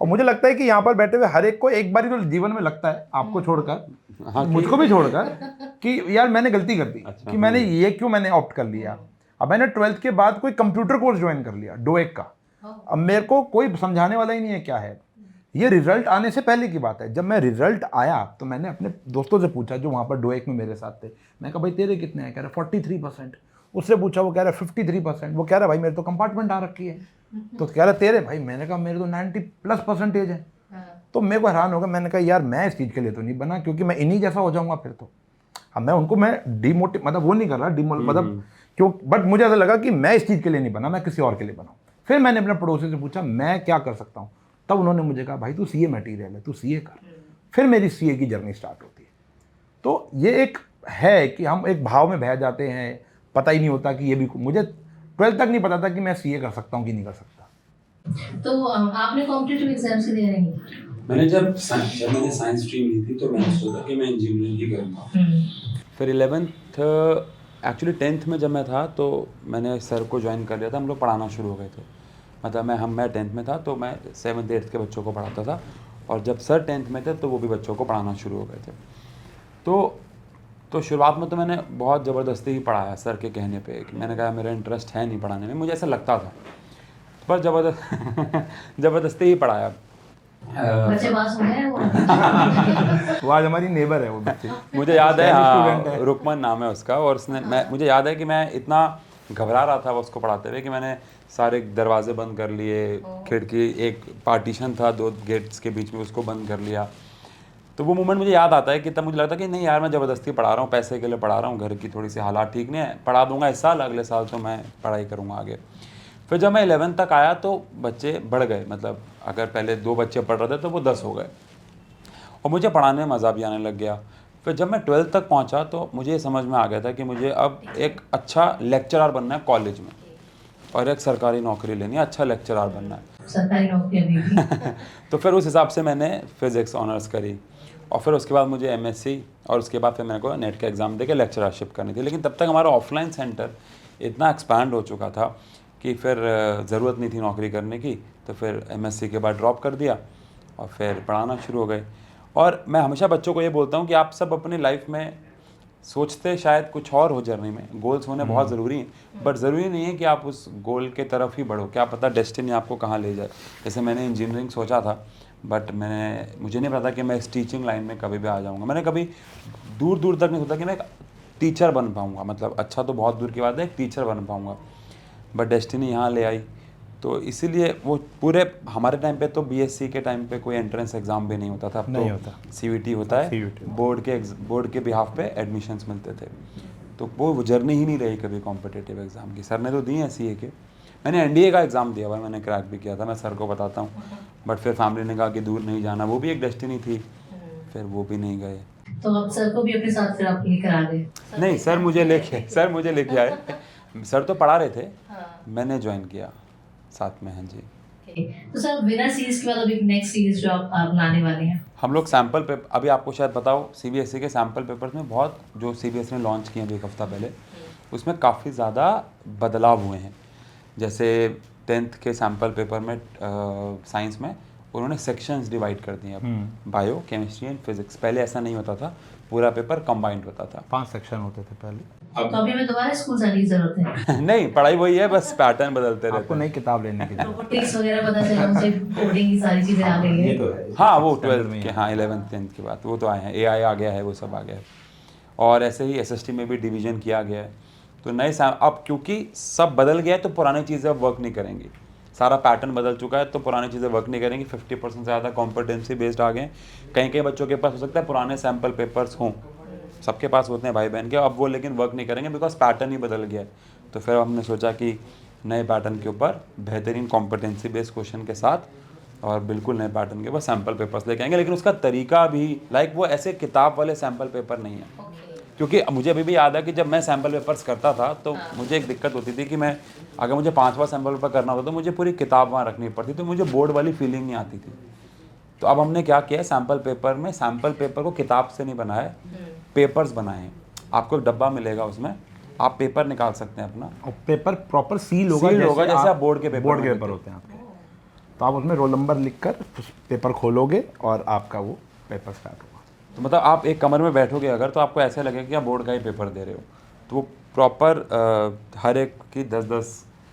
और मुझे लगता है कि यहाँ पर बैठे हुए हर एक को एक बार ही तो जीवन में लगता है, आपको छोड़कर, हाँ, मुझको भी छोड़कर, कि यार मैंने गलती कर दी, कि मैंने ये क्यों मैंने ऑप्ट कर लिया। अब मैंने 12th के बाद कोई कंप्यूटर कोर्स ज्वाइन कर लिया डोएक का। अब मेरे को कोई समझाने वाला ही नहीं है क्या है। ये रिजल्ट आने से पहले की बात है। जब मैं रिजल्ट आया तो मैंने अपने दोस्तों से पूछा जो वहाँ पर डोएक में मेरे साथ थे। मैं कहा भाई तेरे कितने हैं? कह रहा 43%। उससे पूछा, वो कह रहा 53%। वो कह रहा भाई मेरे तो कंपार्टमेंट आ रखी है। तो कह रहा तेरे? भाई मैंने कहा मेरे तो 90+% है। तो मेरे को हैरान हो गया। मैंने कहा यार मैं इस चीज़ के लिए तो नहीं बना, क्योंकि मैं इन्हीं जैसा हो जाऊँगा फिर तो। अब मैं उनको मैं डिमोटिव मतलब वो नहीं कर रहा, मतलब क्यों, बट मुझे ऐसा लगा कि मैं इस चीज़ के लिए नहीं बना, मैं किसी और के लिए बनाऊँ। फिर मैंने अपने पड़ोसी से पूछा मैं क्या कर सकता हूँ, तब उन्होंने मुझे कहा भाई तू सीए मटेरियल है, तू सीए कर। फिर मेरी सीए की जर्नी स्टार्ट होती है। तो ये एक है कि हम एक भाव में बह जाते हैं, पता ही नहीं होता कि ये भी, मुझे 12th तक नहीं पता था कि मैं सीए कर सकता हूँ कि नहीं कर सकता। तो आपने कॉम्पिटिटिव एग्जाम्स की तैयारी नहीं की? मैंने जब मैंने साइंस स्ट्रीम ली थी तो मैंने सोचा कि मैं इंजीनियरिंग ही करूँगा। फिर 11th एक्चुअली 10th में जब मैं था तो मैंने सर को ज्वाइन कर लिया था। हम लोग पढ़ाना शुरू हो गए थे, मतलब मैं 10th में था तो मैं 7th 8th के बच्चों को पढ़ाता था, और जब सर 10th में थे तो वो भी बच्चों को पढ़ाना शुरू हो गए थे। तो शुरुआत में तो मैंने बहुत ज़बरदस्ती ही पढ़ाया सर के कहने पे, कि मैंने कहा मेरा इंटरेस्ट है नहीं पढ़ाने में, मुझे ऐसा लगता था, पर ज़बरदस्ती ही पढ़ाया। बच्चे पास हो गए वो आज हमारी नेबर है वो बच्चे। मुझे याद है, स्टूडेंट हाँ, है। रुकमन नाम है उसका, और उसने मुझे याद है कि मैं इतना घबरा रहा था वो उसको पढ़ाते हुए कि मैंने सारे दरवाजे बंद कर लिए, खिड़की, एक पार्टीशन था 2 गेट्स के बीच में, उसको बंद कर लिया। तो वो मोमेंट मुझे याद आता है कि तब मुझे लगता कि नहीं यार मैं ज़बरदस्ती पढ़ा रहा हूँ, पैसे के लिए पढ़ा रहा हूँ, घर की थोड़ी सी हालात ठीक नहीं है, पढ़ा दूंगा इस साल, अगले साल तो मैं पढ़ाई करूँगा आगे। फिर जब मैं 11th तक आया तो बच्चे बढ़ गए, मतलब अगर पहले 2 बच्चे पढ़ रहे थे तो वो 10 हो गए, और मुझे पढ़ाने में मज़ा भी आने लग गया। फिर जब मैं 12th तक पहुंचा तो मुझे ये समझ में आ गया था कि मुझे अब एक अच्छा लेक्चरर बनना है कॉलेज में, और एक सरकारी नौकरी लेनी है, अच्छा लेक्चरर बनना है। सरकारी नौकरी अभी भी। तो फिर उस हिसाब से मैंने फिज़िक्स ऑनर्स करी, और फिर उसके बाद मुझे एमएससी, और उसके बाद फिर मेरे को नेट का एग्ज़ाम दे के लेक्चरशिप करनी थी। लेकिन तब तक हमारा ऑफलाइन सेंटर इतना एक्सपैंड हो चुका था कि फिर ज़रूरत नहीं थी नौकरी करने की, तो फिर एमएससी के बाद ड्रॉप कर दिया और फिर पढ़ाना शुरू हो गए। और मैं हमेशा बच्चों को ये बोलता हूँ कि आप सब अपनी लाइफ में सोचते शायद कुछ और हो जर्नी में, गोल्स होने बहुत ज़रूरी हैं, बट ज़रूरी नहीं है कि आप उस गोल के तरफ ही बढ़ो, क्या पता डेस्टिनी आपको कहाँ ले जाए। जैसे मैंने इंजीनियरिंग सोचा था, बट मुझे नहीं पता कि मैं इस टीचिंग लाइन में कभी भी आ जाऊँगा। मैंने कभी दूर दूर तक नहीं सोचा कि मैं एक टीचर बन पाऊँगा, मतलब अच्छा तो बहुत दूर की बात है, एक टीचर बन पाऊँगा, बट डेस्टिनी यहाँ ले आई। तो इसीलिए वो पूरे हमारे टाइम पे तो बीएससी के टाइम पे कोई एंट्रेंस एग्ज़ाम भी नहीं होता था, अब नहीं तो होता। सीवीटी होता है, CVT बोर्ड के बिहाफ पे एडमिशन्स मिलते थे। तो वो जर्नी ही नहीं रही कभी कॉम्पिटिटिव एग्ज़ाम की। सर ने तो दिए हैं सीए के, मैंने एनडीए का एग्ज़ाम दिया हुआ है, मैंने क्रैक भी किया था, मैं सर को बताता हूँ, बट फिर फैमिली ने कहा कि दूर नहीं जाना, वो भी एक डेस्टिनी थी, फिर वो भी नहीं गए। तो अब सर को भी अपने साथ फिर आप लेकर आ गए? नहीं, सर मुझे लेके आए। सर तो पढ़ा रहे थे, मैंने ज्वाइन किया साथ में। हाँ जी। तो सर विनर सीरीज के बाद अभी नेक्स्ट सीरीज जो आप लाने वाले हैं? हम लोग सैम्पल पेपर, अभी आपको शायद बताओ, सीबीएसई के सैम्पल पेपर्स में बहुत, जो सीबीएसई ने लॉन्च किए अभी एक हफ्ता पहले, उसमें काफ़ी ज़्यादा बदलाव हुए हैं। जैसे 10th के सैम्पल पेपर में साइंस में उन्होंने सेक्शंस डिवाइड कर दिए, अब बायो, केमिस्ट्री एंड फिजिक्स। पहले ऐसा नहीं होता था, पूरा पेपर कंबाइंड होता था। 5 सेक्शन होते थे पहले। तो अभी हमें दोबारा स्कूल जाने की जरूरत है? नहीं, पढ़ाई वही है, बस पैटर्न बदलते रहते आपको हैं। नई किताब लेने की जरूरत रोबोटिक्स वगैरह पता चला मुझे, कोडिंग की सारी चीजें आ गई है। है। ये तो है। हाँ, वो Standard 12th में के, ही हाँ 11th 10th के बाद वो तो आए हैं, एआई आ गया है, वो सब आ गया है, और ऐसे ही एसएसटी में भी डिवीजन किया गया है। तो अब क्योंकि सब बदल गया है तो पुरानी चीज़ें अब वर्क नहीं करेंगी, सारा पैटर्न बदल चुका है तो पुरानी चीज़ें वर्क नहीं करेंगी। 50% से ज़्यादा कॉम्पिटेंसी बेस्ड आ गए हैं। कहीं कहीं बच्चों के पास हो सकता है पुराने सैम्पल पेपर्स हों, सबके पास होते हैं भाई बहन के, अब वो लेकिन वर्क नहीं करेंगे बिकॉज पैटर्न ही बदल गया है। तो फिर हमने सोचा कि नए पैटर्न के ऊपर बेहतरीन कॉम्पिटेंसी बेस्ड क्वेश्चन के साथ और बिल्कुल नए पैटर्न के ऊपर सैम्पल पेपर्स लेके आएंगे, लेकिन उसका तरीका भी वो ऐसे किताब वाले सैम्पल पेपर नहीं है। क्योंकि मुझे अभी भी याद है कि जब मैं सैम्पल पेपर्स करता था तो मुझे एक दिक्कत होती थी कि मैं, अगर मुझे 5वां सैम्पल पेपर करना होता तो मुझे पूरी किताब वहाँ रखनी पड़ती, तो मुझे बोर्ड वाली फीलिंग नहीं आती थी। तो अब हमने क्या किया, सैम्पल पेपर में सैम्पल पेपर को किताब से नहीं बनाया, पेपर्स बनाए हैं। आपको एक डब्बा मिलेगा, उसमें आप पेपर निकाल सकते हैं अपना, और पेपर प्रॉपर सील होगा, जैसे आप बोर्ड के पेपर होते हैं आपके। तो आप उसमें रोल नंबर लिखकर उस पेपर खोलोगे और आपका वो पेपर स्टार्ट होगा। तो मतलब आप एक कमरे में बैठोगे अगर, तो आपको ऐसा लगेगा कि आप बोर्ड का ही पेपर दे रहे हो। तो वो प्रॉपर हर एक की 10-10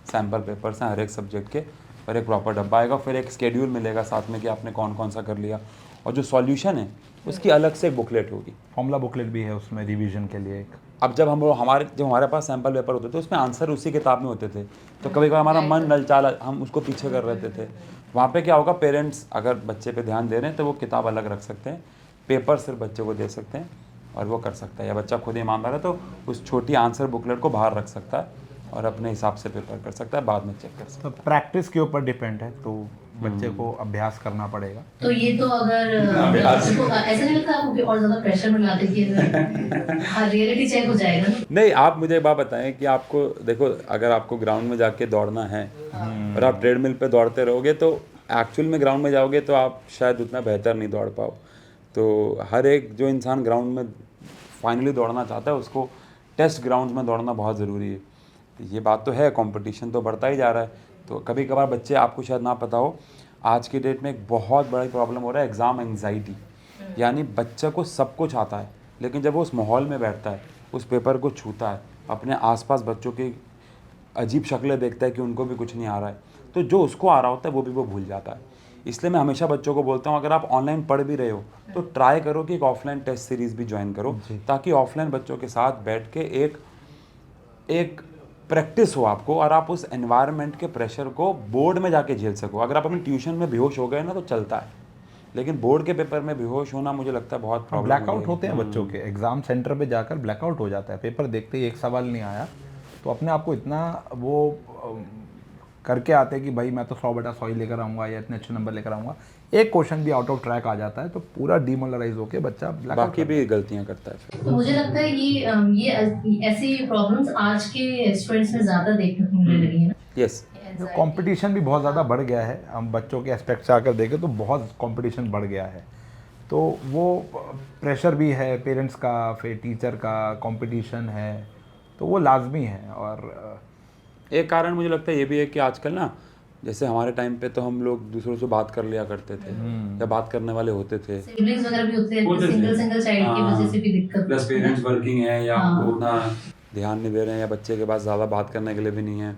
सैम्पल पेपर्स हैं हर एक सब्जेक्ट के, और एक प्रॉपर डब्बा आएगा, फिर एक स्केड्यूल मिलेगा साथ में कि आपने कौन कौन सा कर लिया, और जो सॉल्यूशन है उसकी अलग से एक बुकलेट होगी, फॉर्मूला बुकलेट भी है उसमें रिवीजन के लिए एक। अब जब हमारे पास सैम्पल पेपर होते थे उसमें आंसर उसी किताब में होते थे, तो कभी कभी हमारा मन ललचाला, हम उसको पीछे कर रहते थे। वहाँ पे क्या होगा, पेरेंट्स अगर बच्चे पे ध्यान दे रहे हैं तो वो किताब अलग रख सकते हैं, पेपर सिर्फ बच्चे को दे सकते हैं और वो कर सकता है, या बच्चा खुद ईमानदार है तो उस छोटी आंसर बुकलेट को बाहर रख सकता है और अपने हिसाब से पेपर कर सकता है, बाद में चेक कर सकता है। तो प्रैक्टिस के ऊपर डिपेंड है, तो बच्चे को अभ्यास करना पड़ेगा। तो ये तो अगर ऐसा नहीं लगता आपको कि और ज्यादा प्रेशर में लाते कि हाँ रियलिटी चेक हो जाएगा ना? नहीं, आप मुझे एक बात बताएं कि आपको देखो, अगर आपको ग्राउंड में जाके दौड़ना है और आप ट्रेडमिल पे दौड़ते रहोगे तो एक्चुअल में ग्राउंड में जाओगे तो आप शायद उतना बेहतर नहीं दौड़ पाओ। तो हर एक जो इंसान ग्राउंड में फाइनली दौड़ना चाहता है उसको टेस्ट ग्राउंड में दौड़ना बहुत ज़रूरी है। ये बात तो है, कंपटीशन तो बढ़ता ही जा रहा है। तो कभी कभार बच्चे, आपको शायद ना पता हो, आज की डेट में एक बहुत बड़ी प्रॉब्लम हो रहा है एग्ज़ाम एंग्जाइटी। यानी बच्चे को सब कुछ आता है, लेकिन जब वो उस माहौल में बैठता है, उस पेपर को छूता है, अपने आसपास बच्चों की अजीब शक्लें देखता है कि उनको भी कुछ नहीं आ रहा है, तो जो उसको आ रहा होता है वो भी वो भूल जाता है। इसलिए मैं हमेशा बच्चों को बोलता हूँ, अगर आप ऑनलाइन पढ़ भी रहे हो तो ट्राई करो कि एक ऑफलाइन टेस्ट सीरीज़ भी ज्वाइन करो, ताकि ऑफलाइन बच्चों के साथ बैठ के एक प्रैक्टिस हो आपको, और आप उस एनवायरनमेंट के प्रेशर को बोर्ड में जाके झेल सको। अगर आप अपनी ट्यूशन में बेहोश हो गए ना तो चलता है, लेकिन बोर्ड के पेपर में बेहोश होना मुझे लगता है बहुत प्रॉब्लम। ब्लैकआउट होते हैं बच्चों के, एग्ज़ाम सेंटर पे जाकर ब्लैकआउट हो जाता है, पेपर देखते ही एक सवाल नहीं आया तो अपने आप को इतना वो करके आते हैं कि भाई मैं तो 100/100 ही लेकर आऊँगा या इतने अच्छे नंबर लेकर आऊँगा, एक क्वेश्चन भी आउट ऑफ ट्रैक आ जाता है तो पूरा डिमोरलाइज होकर बच्चा बाकी भी गलतियाँ करता है फिर। तो मुझे लगता है ये ऐसी प्रॉब्लम्स आज के स्टूडेंट्स में ज़्यादा देखने को मिलने लगी है ना। यस, कंपटीशन भी बहुत ज़्यादा बढ़ गया है। हम बच्चों के एस्पेक्ट से आकर देखें तो बहुत कंपटीशन बढ़ गया है, तो वो प्रेशर भी है पेरेंट्स का, फिर टीचर का, कंपटीशन है, तो वो लाजमी है। और एक कारण मुझे लगता है ये भी है कि आजकल ना, जैसे हमारे टाइम पे तो हम लोग दूसरों से बात कर लिया करते थे या बात करने वाले होते थे, सिबलिंग्स वगैरह भी होते हैं, सिंगल चाइल्ड की वजह से भी दिक्कत, प्लस पेरेंट्स वर्किंग है या उनको उतना ध्यान नहीं दे रहे हैं या बच्चे के पास ज़्यादा बात करने के लिए भी नहीं है।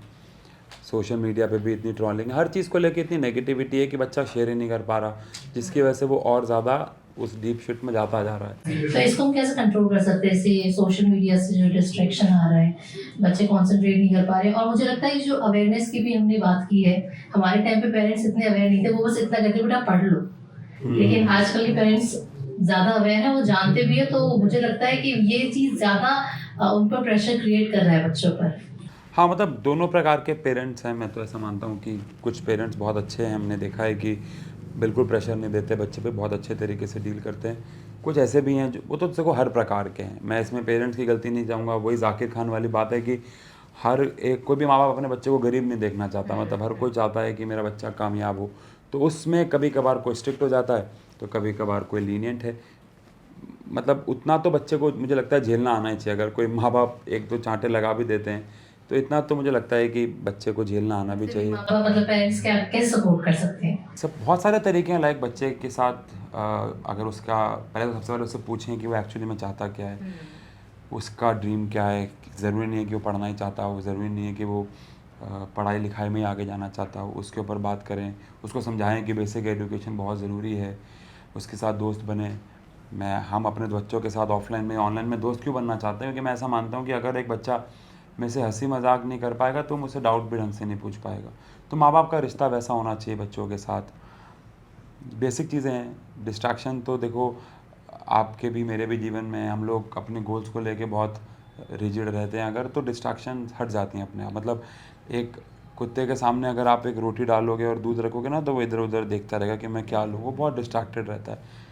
सोशल मीडिया पे भी इतनी ट्रोलिंग, हर चीज़ को लेके इतनी नेगेटिविटी है कि बच्चा शेयर ही नहीं कर पा रहा, जिसकी वजह से वो और ज़्यादा उस डीप शिट में जाता जा रहा है। तो इसको हम कैसे कंट्रोल कर सकते हैं? इससे सोशल मीडिया से जो डिस्ट्रैक्शन आ रहा है, बच्चे कंसंट्रेट नहीं कर पा रहे, और मुझे लगता है जो अवेयरनेस की भी हमने बात की है, हमारे टाइम पे पेरेंट्स इतने अवेयर नहीं थे, वो बस इतना कहते बेटा पढ़ लो, लेकिन आजकल के पेरेंट्स ज़्यादा अवेयर है, वो जानते भी है, तो मुझे लगता है कि ये चीज़ ज़्यादा उन पर प्रेशर क्रिएट कर रहा है बच्चों पर। हाँ, मतलब दोनों प्रकार के पेरेंट्स हैं। मैं तो ऐसा मानता हूँ कि कुछ पेरेंट्स बहुत अच्छे हैं, हमने देखा है कि बिल्कुल प्रेशर नहीं देते बच्चे पे, बहुत अच्छे तरीके से डील करते हैं। कुछ ऐसे भी हैं जो, वो तो देखो हर प्रकार के हैं, मैं इसमें पेरेंट्स की गलती नहीं चाहूँगा। वही जाकिर खान वाली बात है कि हर एक, कोई भी माँ बाप अपने बच्चे को गरीब नहीं देखना चाहता, मतलब हर कोई चाहता है कि मेरा बच्चा कामयाब हो। तो उसमें कभी कभार कोई स्ट्रिक्ट हो जाता है, तो कभी कभार कोई लीनियंट है। मतलब उतना तो बच्चे को मुझे लगता है झेलना आना ही चाहिए। अगर कोई माँ बाप एक दो चांटे लगा भी देते हैं तो इतना तो मुझे लगता है कि बच्चे को झेलना आना भी चाहिए। मतलब पेरेंट्स क्या कैसे सपोर्ट कर सकते हैं? सब बहुत सारे तरीके हैं, लाइक बच्चे के साथ अगर उसका, पहले तो सबसे पहले उससे पूछें कि वो एक्चुअली में चाहता क्या है, उसका ड्रीम क्या है। ज़रूरी नहीं है कि वो पढ़ना ही चाहता हो, ज़रूरी नहीं है कि वो पढ़ाई लिखाई में ही आगे जाना चाहता हो। उसके ऊपर बात करें, उसको समझाएं कि बेसिक एजुकेशन बहुत ज़रूरी है, उसके साथ दोस्त बने। हम अपने बच्चों के साथ ऑफलाइन में ऑनलाइन में दोस्त क्यों बनना चाहते हैं, क्योंकि मैं ऐसा मानता हूँ कि अगर एक बच्चा मेरे से हंसी मजाक नहीं कर पाएगा तो मुझसे डाउट भी ढंग से नहीं पूछ पाएगा। तो माँ बाप का रिश्ता वैसा होना चाहिए बच्चों के साथ। बेसिक चीज़ें हैं। डिस्ट्रैक्शन तो देखो आपके भी मेरे भी जीवन में, हम लोग अपने गोल्स को लेके बहुत रिजिड रहते हैं, अगर तो डिस्ट्रैक्शन हट जाती हैं अपने आप। मतलब एक कुत्ते के सामने अगर आप एक रोटी डालोगे और दूध रखोगे ना, तो वो इधर उधर देखता रहेगा कि मैं क्या लूँ, वो बहुत डिस्ट्रैक्टेड रहता है।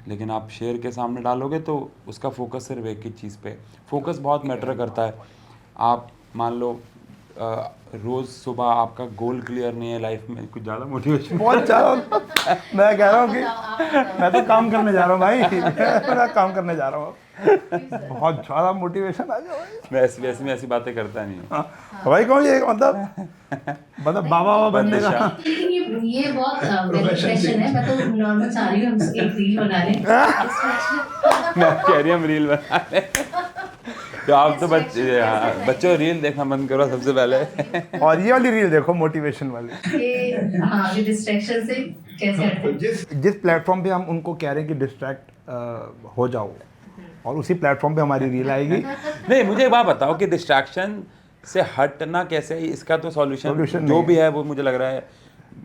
लेकिन आप शेर के सामने डालोगे तो उसका फोकस सिर्फ एक ही चीज़ पे। फोकस बहुत मैटर करता है। आप मान लो रोज़ सुबह आपका गोल क्लियर नहीं है लाइफ में, कुछ ज़्यादा मोटिवेशन बहुत ज़्यादा मैं कह रहा हूँ कि मैं तो काम करने जा रहा हूँ भाई, मैं काम करने जा रहा हूँ, बहुत ज़्यादा मोटिवेशन आ गया भाई। मैं ऐसी बातें करता नहीं हूँ। भाई कौन ये मतलब बाबा बनने का। लेकिन ये बहुत प्रोफेशन है। मैं तो नॉर्मल चाह रही हूँ हम एक रील बना लें। मैं कह रही हूँ रील बना ले, तो आप तो बच्चों रील देखना बंद करो सबसे पहले, और ये वाली रील देखो मोटिवेशन वाली। ये डिस्ट्रैक्शन से कैसे हटते हैं? जिस प्लेटफॉर्म पे हम उनको कह रहे हैं कि डिस्ट्रैक्ट हो जाओ, और उसी प्लेटफॉर्म पे हमारी रील आएगी। नहीं, मुझे एक बात बताओ कि डिस्ट्रैक्शन से हटना कैसे है, इसका तो सॉल्यूशन जो भी है वो मुझे लग रहा है,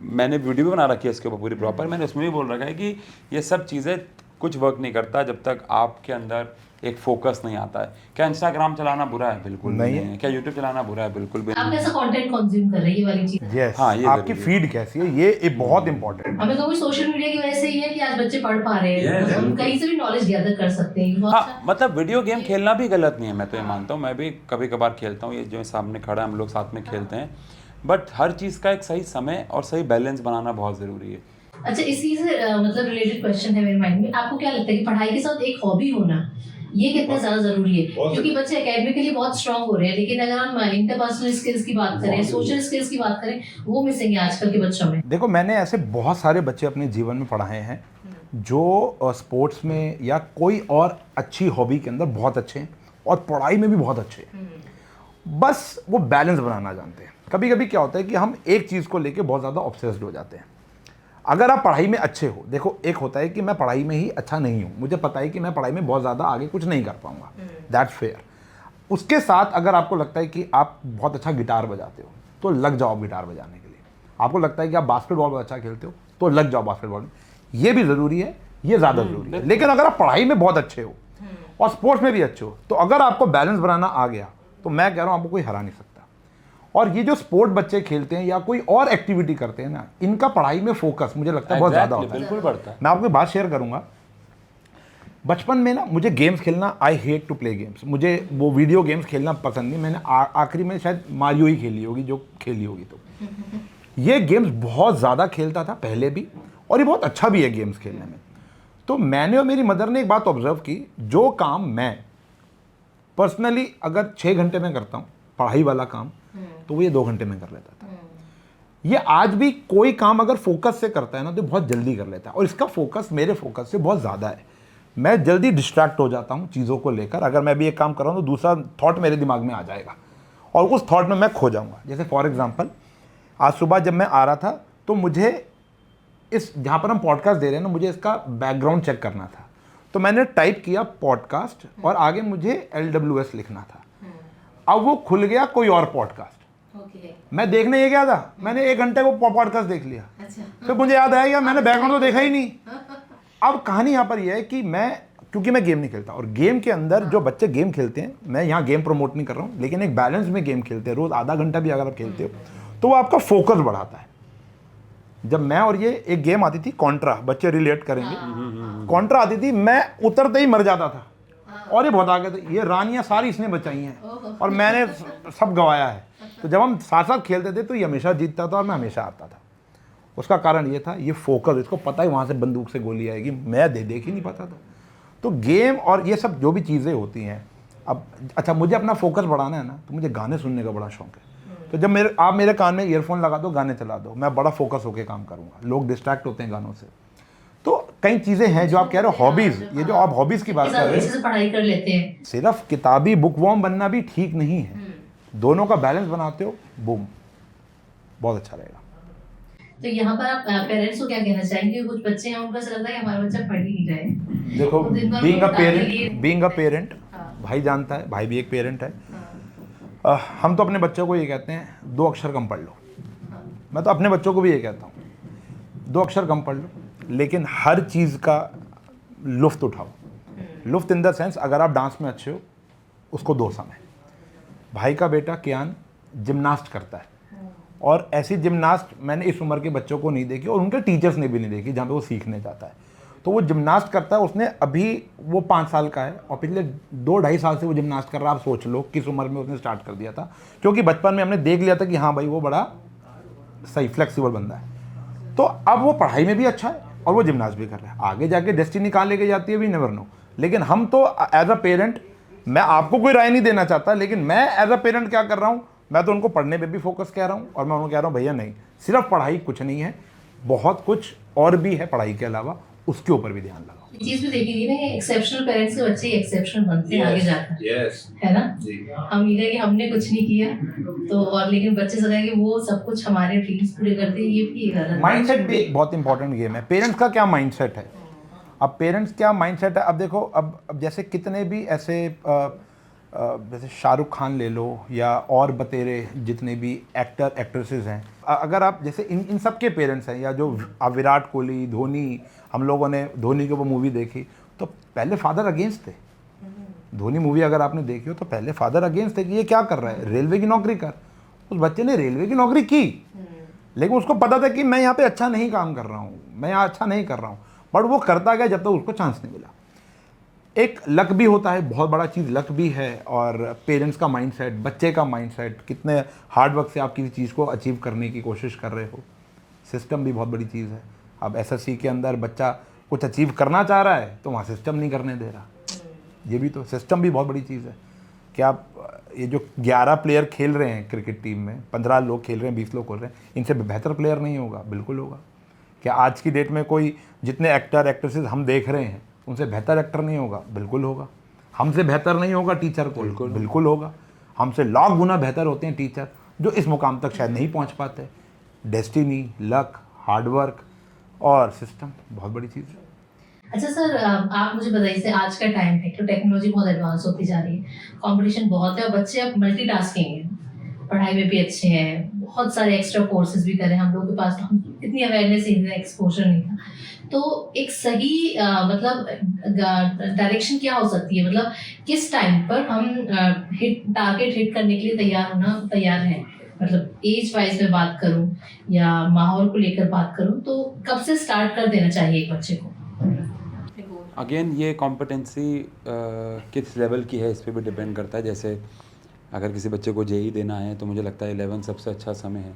मैंने वीडियो भी बना रखी है इसके ऊपर पूरी प्रॉपर, मैंने उसमें भी बोल रखा है कि ये सब चीज़ें कुछ वर्क नहीं करता जब तक आपके अंदर एक फोकस नहीं आता है। क्या इंस्टाग्राम चलाना बुरा है? बिल्कुल नहीं है। क्या यूट्यूब चलाना बुरा है? बिल्कुल भी आप नहीं। कैसा कंटेंट कंज्यूम कर रहे हैं, ये वाली चीज। यस, हाँ, ये आपकी जरूरी फीड कैसी है, ये बहुत इंपॉर्टेंट। हमें तो सोशल मीडिया की वजह से ही है कि आज बच्चे पढ़ पा रहे हैं, हम कहीं से भी नॉलेज गैदर कर सकते हैं। बहुत हाँ, अच्छा। मतलब वीडियो गेम खेलना भी गलत नहीं है, मैं तो ये मानता हूँ। मैं भी कभी कभार खेलता हूँ, ये जो सामने खड़ा है हम लोग साथ में खेलते हैं, बट हर चीज़ का एक सही समय और सही बैलेंस बनाना बहुत ज़रूरी है। अच्छा, इसी से मतलब रिलेटेड क्वेश्चन है मेरे माइंड में, आपको क्या लगता है कि पढ़ाई के साथ एक हॉबी होना ये कितना ज्यादा जरूरी है? क्योंकि बच्चे एकेडमिकली बहुत स्ट्रांग हो रहे हैं, लेकिन अगर हम इंटरपर्सनल स्किल्स की बात करें, सोशल स्किल्स की बात करें, वो मिसिंग है आजकल के बच्चों में। देखो, मैंने ऐसे बहुत सारे बच्चे अपने जीवन में पढ़ाए हैं जो स्पोर्ट्स में या कोई और अच्छी हॉबी के अंदर बहुत अच्छे हैं और पढ़ाई में भी बहुत अच्छे हैं, बस वो बैलेंस बनाना जानते हैं। कभी कभी क्या होता है कि हम एक चीज़ को लेके बहुत ज़्यादा ऑब्सेस्ड हो जाते हैं। अगर आप पढ़ाई में अच्छे हो, देखो एक होता है कि मैं पढ़ाई में ही अच्छा नहीं हूँ, मुझे पता है कि मैं पढ़ाई में बहुत ज़्यादा आगे कुछ नहीं कर पाऊँगा, दैट्स फेयर। उसके साथ अगर आपको लगता है कि आप बहुत अच्छा गिटार बजाते हो तो लग जाओ गिटार बजाने के लिए। आपको लगता है कि आप बास्केटबॉल बहुत अच्छा खेलते हो तो लग जाओ बास्केटबॉल में। ये भी ज़रूरी है, ये ज़्यादा ज़रूरी है। लेकिन अगर आप पढ़ाई में बहुत अच्छे हो और स्पोर्ट्स में भी अच्छे हो, तो अगर आपको बैलेंस बनाना आ गया तो मैं कह रहा हूँ आपको कोई हरा नहीं सकता। और ये जो स्पोर्ट बच्चे खेलते हैं या कोई और एक्टिविटी करते हैं ना, इनका पढ़ाई में फोकस मुझे लगता है बहुत ज़्यादा होता है। बिल्कुल बढ़ता है। मैं आपको एक बात शेयर करूंगा, बचपन में ना मुझे गेम्स खेलना, I hate to play games, मुझे वो वीडियो गेम्स खेलना पसंद नहीं। मैंने आखिरी में शायद मारियो ही खेली होगी, जो खेली होगी। तो ये गेम्स बहुत ज़्यादा खेलता था पहले भी, और ये बहुत अच्छा भी है गेम्स खेलने में। तो मैंने और मेरी मदर ने एक बात ऑब्जर्व की, जो काम मैं पर्सनली अगर 6 घंटे में करता हूँ पढ़ाई वाला काम, तो वो ये 2 घंटे में कर लेता था। ये आज भी कोई काम अगर फोकस से करता है ना तो बहुत जल्दी कर लेता है, और इसका फोकस मेरे फोकस से बहुत ज़्यादा है। मैं जल्दी डिस्ट्रैक्ट हो जाता हूँ चीज़ों को लेकर। अगर मैं भी एक काम कर रहा हूँ तो दूसरा थॉट मेरे दिमाग में आ जाएगा और उस थॉट में मैं खो जाऊँगा। जैसे फॉर एग्जांपल, आज सुबह जब मैं आ रहा था तो मुझे इस जहाँ पर हम पॉडकास्ट दे रहे हैं ना, मुझे इसका बैकग्राउंड चेक करना था। तो मैंने टाइप किया पॉडकास्ट और आगे मुझे LWS लिखना था। अब वो खुल गया कोई और पॉडकास्ट। मैं देखने ये गया था, मैंने 1 घंटे वो पॉडकास्ट देख लिया। फिर मुझे याद आया मैंने बैकग्राउंड तो देखा ही नहीं। अब कहानी यहाँ पर यह है कि क्योंकि मैं गेम नहीं खेलता, और गेम के अंदर जो बच्चे गेम खेलते हैं, मैं यहाँ गेम प्रमोट नहीं कर रहा हूँ, लेकिन एक बैलेंस में गेम खेलते हैं, रोज़ आधा घंटा भी अगर आप खेलते हो तो वो आपका फोकस बढ़ाता है। जब मैं और ये एक गेम आती थी कॉन्ट्रा, बच्चे रिलेट करेंगे, कॉन्ट्रा आती थी, मैं उतरते ही मर जाता था और ये बहुत आगे थे। ये रानियाँ सारी इसने बचाई हैं और मैंने सब गंवाया है। तो जब हम साथ साथ खेलते थे तो ये हमेशा जीतता था और मैं हमेशा हारता था। उसका कारण ये था, ये फोकस, इसको पता ही वहाँ से बंदूक से गोली आएगी, मैं देख ही नहीं पाता था। तो गेम और ये सब जो भी चीज़ें होती हैं, अब अच्छा मुझे अपना फोकस बढ़ाना है ना, तो मुझे गाने सुनने का बड़ा शौक है। तो जब आप मेरे कान में ईयरफोन लगा दो, गाने चला दो, मैं बड़ा फोकस होकर काम करूँगा। लोग डिस्ट्रैक्ट होते हैं गानों से। तो कई चीज़ें हैं जो आप कह रहे हो हॉबीज़, ये जो आप हॉबीज़ की बात कर रहे हैं, पढ़ाई कर लेते हैं। सिर्फ किताबी बुकवॉर्म बनना भी ठीक नहीं है। दोनों का बैलेंस बनाते हो, बूम, बहुत अच्छा रहेगा। तो यहाँ पर आप पेरेंट्स को क्या कहना चाहेंगे? कुछ बच्चे हैं उनको ऐसा लगता है कि हमारा बच्चा पढ़ ही नहीं रहा है। देखो, तो दिन भर बीइंग अ पेरेंट, हाँ। भाई जानता है, भाई भी एक पेरेंट है। हम तो अपने बच्चों को ये कहते हैं 2 अक्षर कम पढ़ लो। मैं तो अपने बच्चों को भी ये कहता हूँ 2 अक्षर कम पढ़ लो, लेकिन हर चीज़ का लुफ्त उठाओ। लुफ्त इन द सेंस, अगर आप डांस में अच्छे हो उसको दो समय। भाई का बेटा कियान जिम्नास्ट करता है, और ऐसी जिम्नास्ट मैंने इस उम्र के बच्चों को नहीं देखी और उनके टीचर्स ने भी नहीं देखी जहाँ पे वो सीखने जाता है। तो वो जिम्नास्ट करता है, उसने अभी वो 5 साल का है और पिछले 2-2.5 साल से वो जिम्नास्ट कर रहा है। आप सोच लो किस उम्र में उसने स्टार्ट कर दिया था, क्योंकि बचपन में हमने देख लिया था कि हाँ भाई वो बड़ा सही फ्लेक्सिबल बंदा है। तो अब वो पढ़ाई में भी अच्छा है और वो जिम्नास्ट भी कर रहा है। आगे जाके डेस्टिनी कहाँ लेके जाती है वी नेवर नो। लेकिन हम तो एज अ पेरेंट, मैं आपको कोई राय नहीं देना चाहता, लेकिन मैं एज अ पेरेंट क्या कर रहा हूँ, मैं तो उनको पढ़ने पे भी फोकस कह रहा हूँ और मैं उनको कह रहा हूँ भैया नहीं, सिर्फ पढ़ाई कुछ नहीं है, बहुत कुछ और भी है पढ़ाई के अलावा, उसके ऊपर भी ध्यान लगाओ। चीज भी देखी ना, एक्सेप्शनल पेरेंट्स के बच्चे एक्सेप्शनल बनते हैं आगे जाकर, है ना। हम ये कहें कि हमने कुछ नहीं किया तो, और लेकिन बच्चे समझ कि वो सब कुछ हमारे ड्रीम्स पूरे करते हैं, ये भी गलत है। माइंडसेट भी एक बहुत इंपॉर्टेंट गेम है। पेरेंट्स का क्या माइंडसेट है, अब पेरेंट्स क्या माइंडसेट है। अब देखो, अब जैसे कितने भी ऐसे जैसे शाहरुख खान ले लो या और बतेरे जितने भी एक्टर एक्ट्रेसेस हैं, अगर आप जैसे इन सब के पेरेंट्स हैं, या जो विराट कोहली, धोनी, हम लोगों ने धोनी की वो मूवी देखी तो पहले फादर अगेंस्ट थे। धोनी मूवी अगर आपने देखी हो तो पहले फादर अगेंस्ट थे कि ये क्या कर रहा है, रेलवे की नौकरी कर। उस बच्चे ने रेलवे की नौकरी की, लेकिन उसको पता था कि मैं यहाँ पे अच्छा नहीं काम कर रहा हूँ, मैं यहाँ अच्छा नहीं कर रहा हूँ, बट वो करता गया जब तक उसको चांस नहीं मिला। एक लक भी होता है, बहुत बड़ा चीज़ लक भी है, और पेरेंट्स का माइंडसेट, बच्चे का माइंडसेट, कितने हार्ड वर्क से आप किसी चीज़ को अचीव करने की कोशिश कर रहे हो। सिस्टम भी बहुत बड़ी चीज़ है। अब SSC के अंदर बच्चा कुछ अचीव करना चाह रहा है तो वहाँ सिस्टम नहीं करने दे रहा, ये भी तो सिस्टम भी बहुत बड़ी चीज़ है। कि आप ये जो 11 प्लेयर खेल रहे हैं क्रिकेट टीम में, 15 लोग खेल रहे हैं, 20 लोग खेल रहे हैं, इनसे बेहतर प्लेयर नहीं होगा? बिल्कुल होगा। क्या आज की डेट में कोई, जितने एक्टर एक्ट्रेसेस हम देख रहे हैं, उनसे बेहतर एक्टर नहीं होगा? बिल्कुल होगा। हमसे बेहतर नहीं होगा टीचर को? बिल्कुल होगा। हमसे लाख गुना बेहतर होते हैं टीचर, जो इस मुकाम तक शायद नहीं पहुंच पाते। डेस्टिनी, लक, हार्डवर्क और सिस्टम बहुत बड़ी चीज़ है। अच्छा सर, आप मुझे बताइए, जैसे आज का टाइम है तो टेक्नोलॉजी बहुत एडवांस होती जा रही है, कंपटीशन बहुत है और बच्चे अब मल्टीटास्किंग हैं, पढ़ाई में भी अच्छे हैं, बहुत सारे एक्स्ट्रा कोर्सेज भी करें। हम लोग के पास इतनी अवेयरनेस, एक्सपोजर नहीं था। तो एक सही मतलब डायरेक्शन क्या हो सकती है, मतलब किस टाइम पर हम टारगेट हिट करने के लिए तैयार हैं? मतलब एज वाइज में बात करूं या माहौल को लेकर बात करूं तो कब से स्टार्ट कर देना चाहिए एक बच्चे को? अगेन ये कॉम्पिटेंसी किस लेवल की है इस पर भी डिपेंड करता है। जैसे अगर किसी बच्चे को जेई देना है तो मुझे लगता है 11 सबसे अच्छा समय है।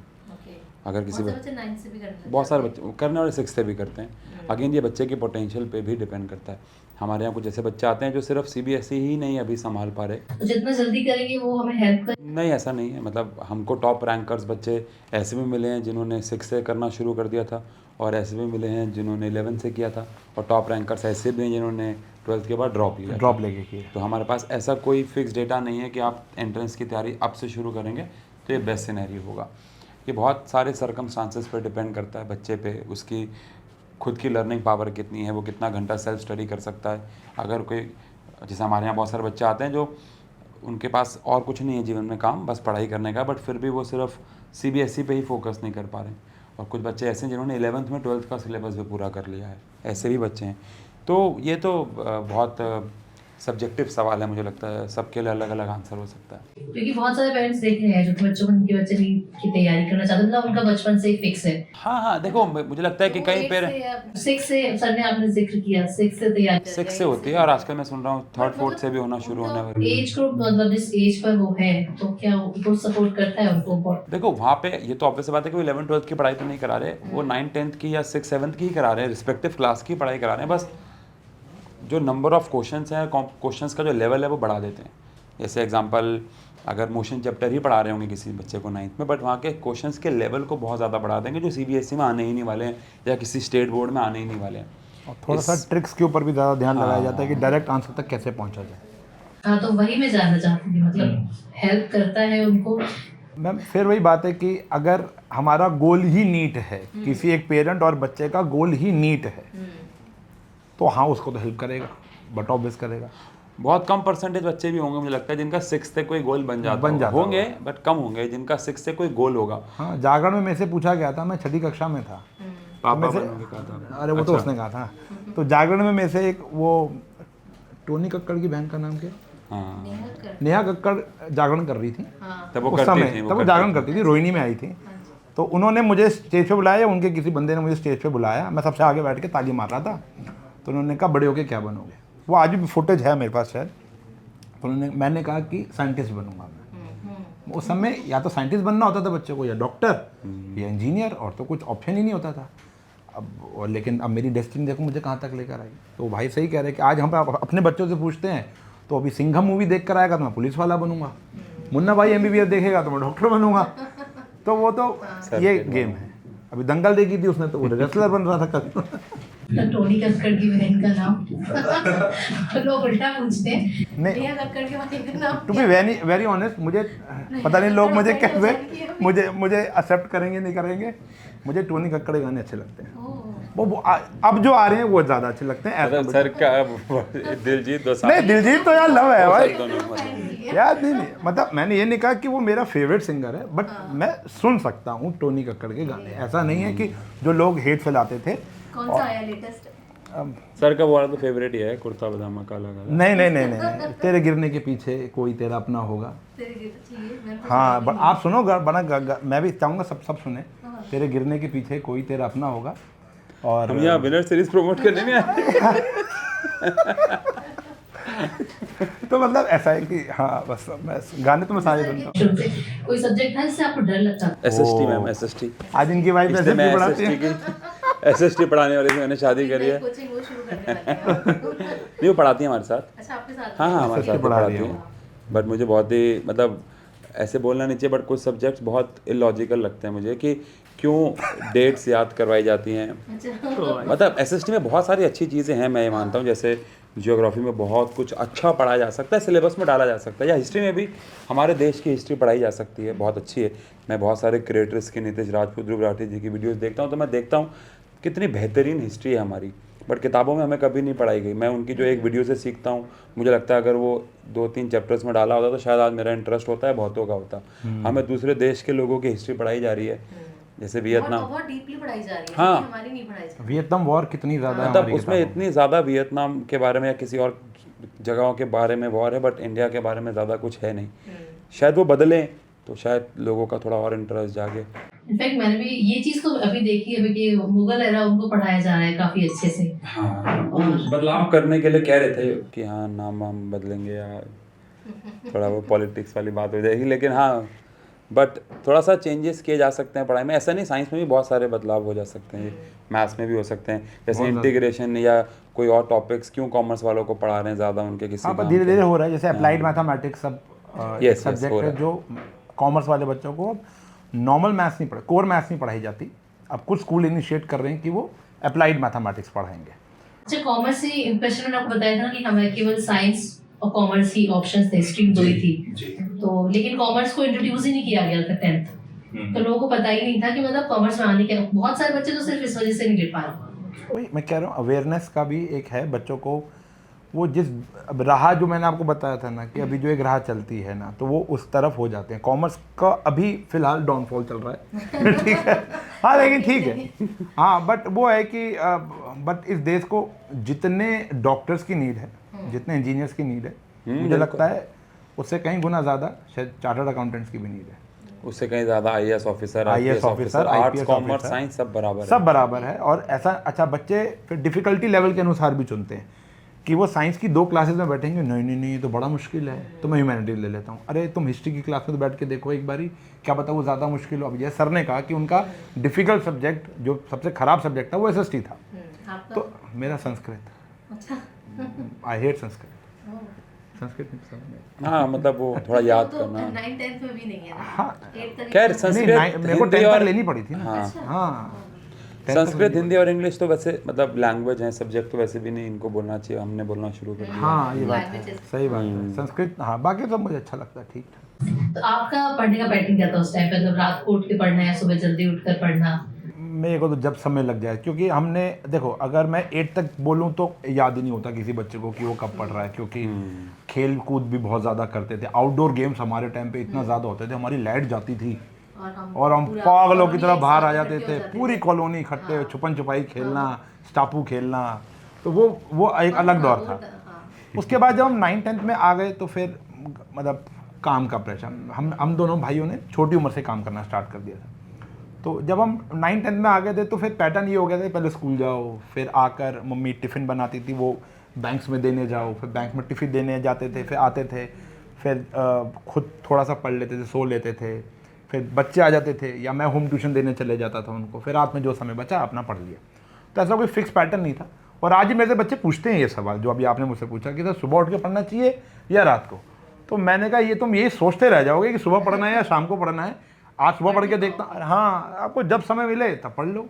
अगर किसी बच्चे 9 से भी करते हैं, बहुत सारे बच्चे करने वाले 6 से भी करते हैं। अगेन ये बच्चे के पोटेंशियल पे भी डिपेंड करता है। हमारे यहाँ कुछ ऐसे बच्चे आते हैं जो सिर्फ सीबीएसई ही नहीं अभी संभाल पा रहे। तो जितना जल्दी करेंगे वो हमें हेल्प कर। नहीं, ऐसा नहीं है। मतलब हमको टॉप रैंकर्स बच्चे ऐसे भी मिले हैं जिन्होंने 6 से करना शुरू कर दिया था, और ऐसे भी मिले हैं जिन्होंने 11 से किया था, और टॉप रैंकर्स ऐसे भी हैं जिन्होंने 12th के बाद ड्रॉप लेके किया। तो हमारे पास ऐसा कोई फिक्स डेटा नहीं है कि आप एंट्रेंस की तैयारी अब से शुरू करेंगे तो ये बेस्ट सिनेरियो होगा। ये बहुत सारे सर्कमस्टांसेस पर डिपेंड करता है बच्चे पे, उसकी खुद की लर्निंग पावर कितनी है, वो कितना घंटा सेल्फ स्टडी कर सकता है। अगर कोई, जैसे हमारे यहाँ बहुत सारे बच्चे आते हैं जो उनके पास और कुछ नहीं है जीवन में काम, बस पढ़ाई करने का, बट फिर भी वो सिर्फ सीबीएसई पे ही फोकस नहीं कर पा रहे। और कुछ बच्चे ऐसे हैं जिन्होंने 11th में 12th का सिलेबस भी पूरा कर लिया है, ऐसे भी बच्चे हैं। तो ये तो बहुत सब्जेक्टिव सवाल है, मुझे लगता है सबके लिए अलग अलग आंसर हो सकता है। क्योंकि बहुत सारे पेरेंट्स देख रहे हैं जो कि बच्चों को, उनके बच्चे नीट की तैयारी करना चाहते हैं, मतलब उनका बचपन से ही फिक्स है। हाँ, देखो मुझे लगता है कि कई पेरेंट्स 6 से, सर ने आपने जिक्र किया 6 से तैयारी 6 से होती है, और आजकल मैं सुन रहा हूँ 3rd 4th से भी होना शुरू होने वाली है। एज ग्रुप मतलब जिस एज पर वो है तो क्या वो सपोर्ट करता है उनको? देखो वहाँ पे ये तो ऑब्वियस बात है कि वो 11 12th की पढ़ाई तो नहीं करा रहे, वो 9 10th की या 6 7th की ही करा रहे हैं, रिस्पेक्टिव क्लास की पढ़ाई करा रहे हैं। बस जो नंबर ऑफ क्वेश्चंस हैं, क्वेश्चंस का जो लेवल है वो बढ़ा देते हैं। जैसे एग्जांपल, अगर मोशन चैप्टर ही पढ़ा रहे होंगे किसी बच्चे को 9th में, बट वहाँ के क्वेश्चंस के लेवल को बहुत ज़्यादा बढ़ा देंगे जो सीबीएसई में आने ही नहीं वाले हैं या किसी स्टेट बोर्ड में आने ही नहीं वाले हैं। और थोड़ा सा ट्रिक्स के ऊपर भी ज़्यादा ध्यान लगाया जाता है कि डायरेक्ट आंसर तक कैसे पहुंचा जाए। हाँ, तो वही मैं जानना चाहती थी, मतलब हेल्प करता है उनको। मैम फिर वही बात है कि अगर हमारा गोल ही नीट है, किसी एक पेरेंट और बच्चे का गोल ही नीट है, तो हाँ उसको तो हेल्प करेगा, बट ऑब्वियस करेगा। बहुत कम परसेंटेज बच्चे भी होंगे मुझे लगता है जिनका 6 से कोई गोल बन जाता होंगे, बट कम होंगे जिनका 6 से कोई गोल होगा। हाँ, जागरण में मेरे से पूछा गया था, मैं 6ठी कक्षा में था। पापा से, बनोगे कहा था। अरे वो तो उसने कहा था। तो जागरण में मेरे से एक वो टोनी कक्कड़ की बहन का नाम क्या? हाँ, नेहा कक्कड़ जागरण कर रही थी तब वो उस करती समय, थी, तब वो जागरण करती थी, रोहिणी में आई थी। तो उन्होंने मुझे स्टेज पे बुलाया, या उनके किसी बंदे ने मुझे स्टेज पे बुलाया, मैं सबसे आगे बैठ के ताली मार रहा था। तो उन्होंने कहा बड़े होके क्या बनोगे? वो आज भी फुटेज है मेरे पास शायद। तो मैंने कहा कि साइंटिस्ट बनूंगा मैं। उस समय या तो साइंटिस्ट बनना होता था बच्चे को, या डॉक्टर या इंजीनियर, और तो कुछ ऑप्शन ही नहीं होता था। अब लेकिन अब मेरी डेस्टिनी देखो मुझे कहाँ तक लेकर आई। तो भाई सही कह रहे हैं कि आज हम अपने बच्चों से पूछते हैं, तो अभी सिंघम मूवी देख कर आएगा तो मैं पुलिस वाला बनूंगा, मुन्ना भाई एमबीबीएस देखेगा तो मैं डॉक्टर बनूंगा। तो वो तो ये गेम है। अभी दंगल देखी थी उसने, तो वो रेसलर बन रहा था कल। टोनी कक्कड़ की बहन का नाम लोग उल्टा पूछते हैं। नेहा कक्कड़ के भाई का नाम? टू बी वेरी ऑनेस्ट, मुझे पता नहीं लोग मुझे कैसे मुझे एक्सेप्ट करेंगे नहीं करेंगे। मुझे टोनी कक्कड़ के गाने अच्छे लगते हैं। वो अब जो आ रहे हैं वो ज़्यादा अच्छे लगते हैं। सर का दिलजीत नहीं, दिलजीत तो यार लव है भाई यार। नहीं, मतलब मैंने ये नहीं कहा कि वो मेरा फेवरेट सिंगर है, बट मैं सुन सकता हूँ टोनी कक्कड़ के गाने। ऐसा नहीं है कि जो लोग हेट फैलाते थे। कौन सा आया लेटेस्ट? सर का वो तो फेवरेट ही है, कुर्ता पजामा काला काला। नहीं, तेरे गिरने के पीछे कोई तेरा अपना होगा। हाँ, बट आप सुनो बड़ा मैं भी चाहूँगा सब सुने। तेरे गिरने के पीछे कोई तेरा अपना होगा। और हम यहाँ विनर सीरीज प्रमोट करने में आए। तो मतलब ऐसा है कि हाँ बस मैं गाने तो मैं सारे सुनता हूँ। कोई सब्जेक्ट है जिससे आपको डर लगता है? SST ma'am, SST. आज इनकी वाइफ एसएसटी पढ़ाती है। एसएसटी पढ़ाने वाले से मैंने शादी करी है। कोचिंग वो शुरू करने वाले हैं। नहीं, वो पढ़ाती है हमारे साथ। अच्छा, आपके साथ? हाँ, हमारे साथ पढ़ा पढ़ाती रही है। बट मुझे बहुत ही, मतलब ऐसे बोलना नहीं चाहिए, बट कुछ सब्जेक्ट्स बहुत इलॉजिकल लगते हैं मुझे कि क्यों डेट्स याद करवाई जाती हैं। मतलब एसएसटी में बहुत सारी अच्छी चीज़ें हैं, मैं ये मानता हूँ। जैसे जियोग्राफी में बहुत कुछ अच्छा पढ़ाया जा सकता है, सिलेबस में डाला जा सकता है, या हिस्ट्री में भी हमारे देश की हिस्ट्री पढ़ाई जा सकती है, बहुत अच्छी है। मैं बहुत सारे क्रिएटर्स की, नीतीश राजपूत, ध्रुव राठी जी की वीडियोस देखता हूँ, तो मैं देखता हूँ कितनी बेहतरीन हिस्ट्री है हमारी, बट किताबों में हमें कभी नहीं पढ़ाई गई। मैं उनकी जो एक वीडियो से सीखता हूँ, मुझे लगता है अगर वो 2-3 चैप्टर्स में डाला होता तो शायद आज मेरा इंटरेस्ट होता है, बहुतों का होता। हमें दूसरे देश के लोगों की हिस्ट्री पढ़ाई जा रही है, जैसे वियतनाम। बहुत डीपली पढ़ाई जा रही है, हाँ, हमारी नहीं पढ़ाई जा रही। वियतनाम वॉर कितनी ज़्यादा, मतलब उसमें इतनी ज़्यादा वियतनाम के बारे में या किसी और जगहों के बारे में वॉर है, बट इंडिया के बारे में ज़्यादा कुछ है नहीं। शायद वो बदलें, तो शायद लोगों का थोड़ा और इंटरेस्ट जागे। इनफैक्ट मैंने भी ये चीज़ तो अभी देखी है कि मुगल एरा उनको पढ़ाया जा रहा है काफ़ी अच्छे से। हाँ, बदलाव करने के लिए कह रहे थे कि हाँ नाम हम बदलेंगे या थोड़ा वो पॉलिटिक्स वाली बात हो जाएगी, लेकिन हाँ बट थोड़ा सा चेंजेस किए जा सकते हैं पढ़ाई में। ऐसा नहीं, साइंस में भी बहुत सारे बदलाव हो जा सकते हैं, मैथ्स में भी हो सकते हैं, जैसे बहुत ज़्यादा। इंटीग्रेशन या कोई और टॉपिक्स क्यों कॉमर्स वालों को पढ़ा रहे हैं ज़्यादा उनके किसी हाँ, पर काम धीरे के। धीरे हो रहा है। जैसे अप्लाइड हाँ। मैथमेटिक्स सब एक Yes, yes, सब्जेक्ट हो है रहा है। जो कॉमर्स वाले बच्चों को नॉर्मल मैथ्स नहीं पढ़ा, कोर मैथ्स नहीं पढ़ाई जाती। अब कुछ स्कूल इनिशिएट कर रहे हैं कि वो अप्लाइड मैथमेटिक्स पढ़ाएंगे। अच्छा, कॉमर्स से इम्प्रेशन मैंने आपको बताया था ना कि हमें केवल साइंस और कॉमर्स ही ऑप्शंस थे, स्ट्रीम दो ही थी। तो लेकिन कॉमर्स को इंट्रोड्यूस ही नहीं किया गया था 10th। तो लोगों को पता ही नहीं था कि मतलब कॉमर्स में आने के बहुत सारे बच्चे तो सिर्फ इस वजह से नहीं गिर पा रहे। वही मैं कह रहा हूँ, अवेयरनेस का भी एक है बच्चों को। वो जिस अब राह जो मैंने आपको बताया था ना कि अभी जो एक राह चलती है ना, तो वो उस तरफ हो जाते हैं। कॉमर्स का अभी फिलहाल डाउनफॉल चल रहा है ठीक है, हाँ लेकिन ठीक है। हाँ बट वो है कि बट इस देश को जितने डॉक्टर्स की नीड है, जितने इंजीनियर्स की नीड है, मुझे बिल्कुल। लगता है उससे कहीं गुना ज़्यादा शायद चार्टर्ड अकाउंटेंट्स की भी नीड है। उससे कहीं ज़्यादा IAS officer, IAS IPS officer, officer, arts, IPS commerce, officer, science सब बराबर सब है। बराबर है। और ऐसा अच्छा, बच्चे फिर डिफ़िकल्टी लेवल के अनुसार भी चुनते हैं कि वो साइंस की 2 क्लासेस में बैठेंगे, नहीं नहीं नहीं ये तो बड़ा मुश्किल है, तो मैं ह्यूमैनिटीज ले लेता हूँ। अरे तुम हिस्ट्री की क्लास में तो बैठ के देखो एक बारी, क्या पता वो ज़्यादा मुश्किल हो। अभी जैसे सर ने कहा कि उनका डिफ़िकल्ट सब्जेक्ट, जो सबसे ख़राब सब्जेक्ट था, वो SST था। तो मेरा संस्कृत, आई हेट संस्कृत, संस्कृत नहीं पसंद है। हाँ मतलब वो थोड़ा याद करना। 9th 10th में भी नहीं है ना। हाँ खैर नहीं, संस्कृत, मेरे को हिंदी 10th और तक लेनी पड़ी थी ना। हाँ हाँ 10th तक संस्कृत, लेनी हिंदी और इंग्लिश तो वैसे मतलब लैंग्वेज है, सब्जेक्ट तो वैसे भी नहीं इनको बोलना चाहिए, हमने बोलना शुरू कर दिया। हाँ ये बात है, Languages। सही बात है। संस्कृत हाँ, बाकी सब मुझे अच्छा लगता है, ठीक था। तो आपका पढ़ने का पैटर्न क्या था उस टाइम पे? मतलब रात को उठ के पढ़ना या सुबह जल्दी उठकर पढ़ना? मेरे को तो जब समय लग जाए, क्योंकि हमने देखो, अगर मैं 8 तक बोलूँ तो याद ही नहीं होता किसी बच्चे को कि वो कब पढ़ रहा है, क्योंकि खेल कूद भी बहुत ज़्यादा करते थे। आउटडोर गेम्स हमारे टाइम पे इतना ज़्यादा होते थे, हमारी लाइट जाती थी और हम पूरा पागलों की तरह कॉलोनी बाहर आ एक साथ जाते इकट्ठे थे, हो जाते पूरी थे। कॉलोनी इकट्ठे, हाँ। छुपन छुपाई खेलना, स्टापू खेलना, तो वो एक अलग दौर था। उसके बाद जब हम 9th-10th में आ गए तो फिर मतलब काम का प्रेशर, हम दोनों भाइयों ने छोटी उम्र से काम करना स्टार्ट कर दिया था। तो जब हम 9th-10th में आ गए थे तो फिर पैटर्न ये हो गया था, पहले स्कूल जाओ, फिर आकर मम्मी टिफ़िन बनाती थी, वो बैंक्स में देने जाओ, फिर बैंक में टिफ़िन देने जाते थे, फिर आते थे, फिर खुद थोड़ा सा पढ़ लेते थे, सो लेते थे, फिर बच्चे आ जाते थे या मैं होम ट्यूशन देने चले जाता था उनको, फिर रात में जो समय बचा अपना पढ़ लिया। तो ऐसा कोई फिक्स पैटर्न नहीं था। और आज ही मेरे से बच्चे पूछते हैं ये सवाल जो अभी आपने मुझसे पूछा कि सर सुबह उठ के पढ़ना चाहिए या रात को। तो मैंने कहा ये तुम यही सोचते रह जाओगे कि सुबह पढ़ना है या शाम को पढ़ना है। आज सुबह पढ़ के देखता, हाँ आपको जब समय मिले तब पढ़ लो।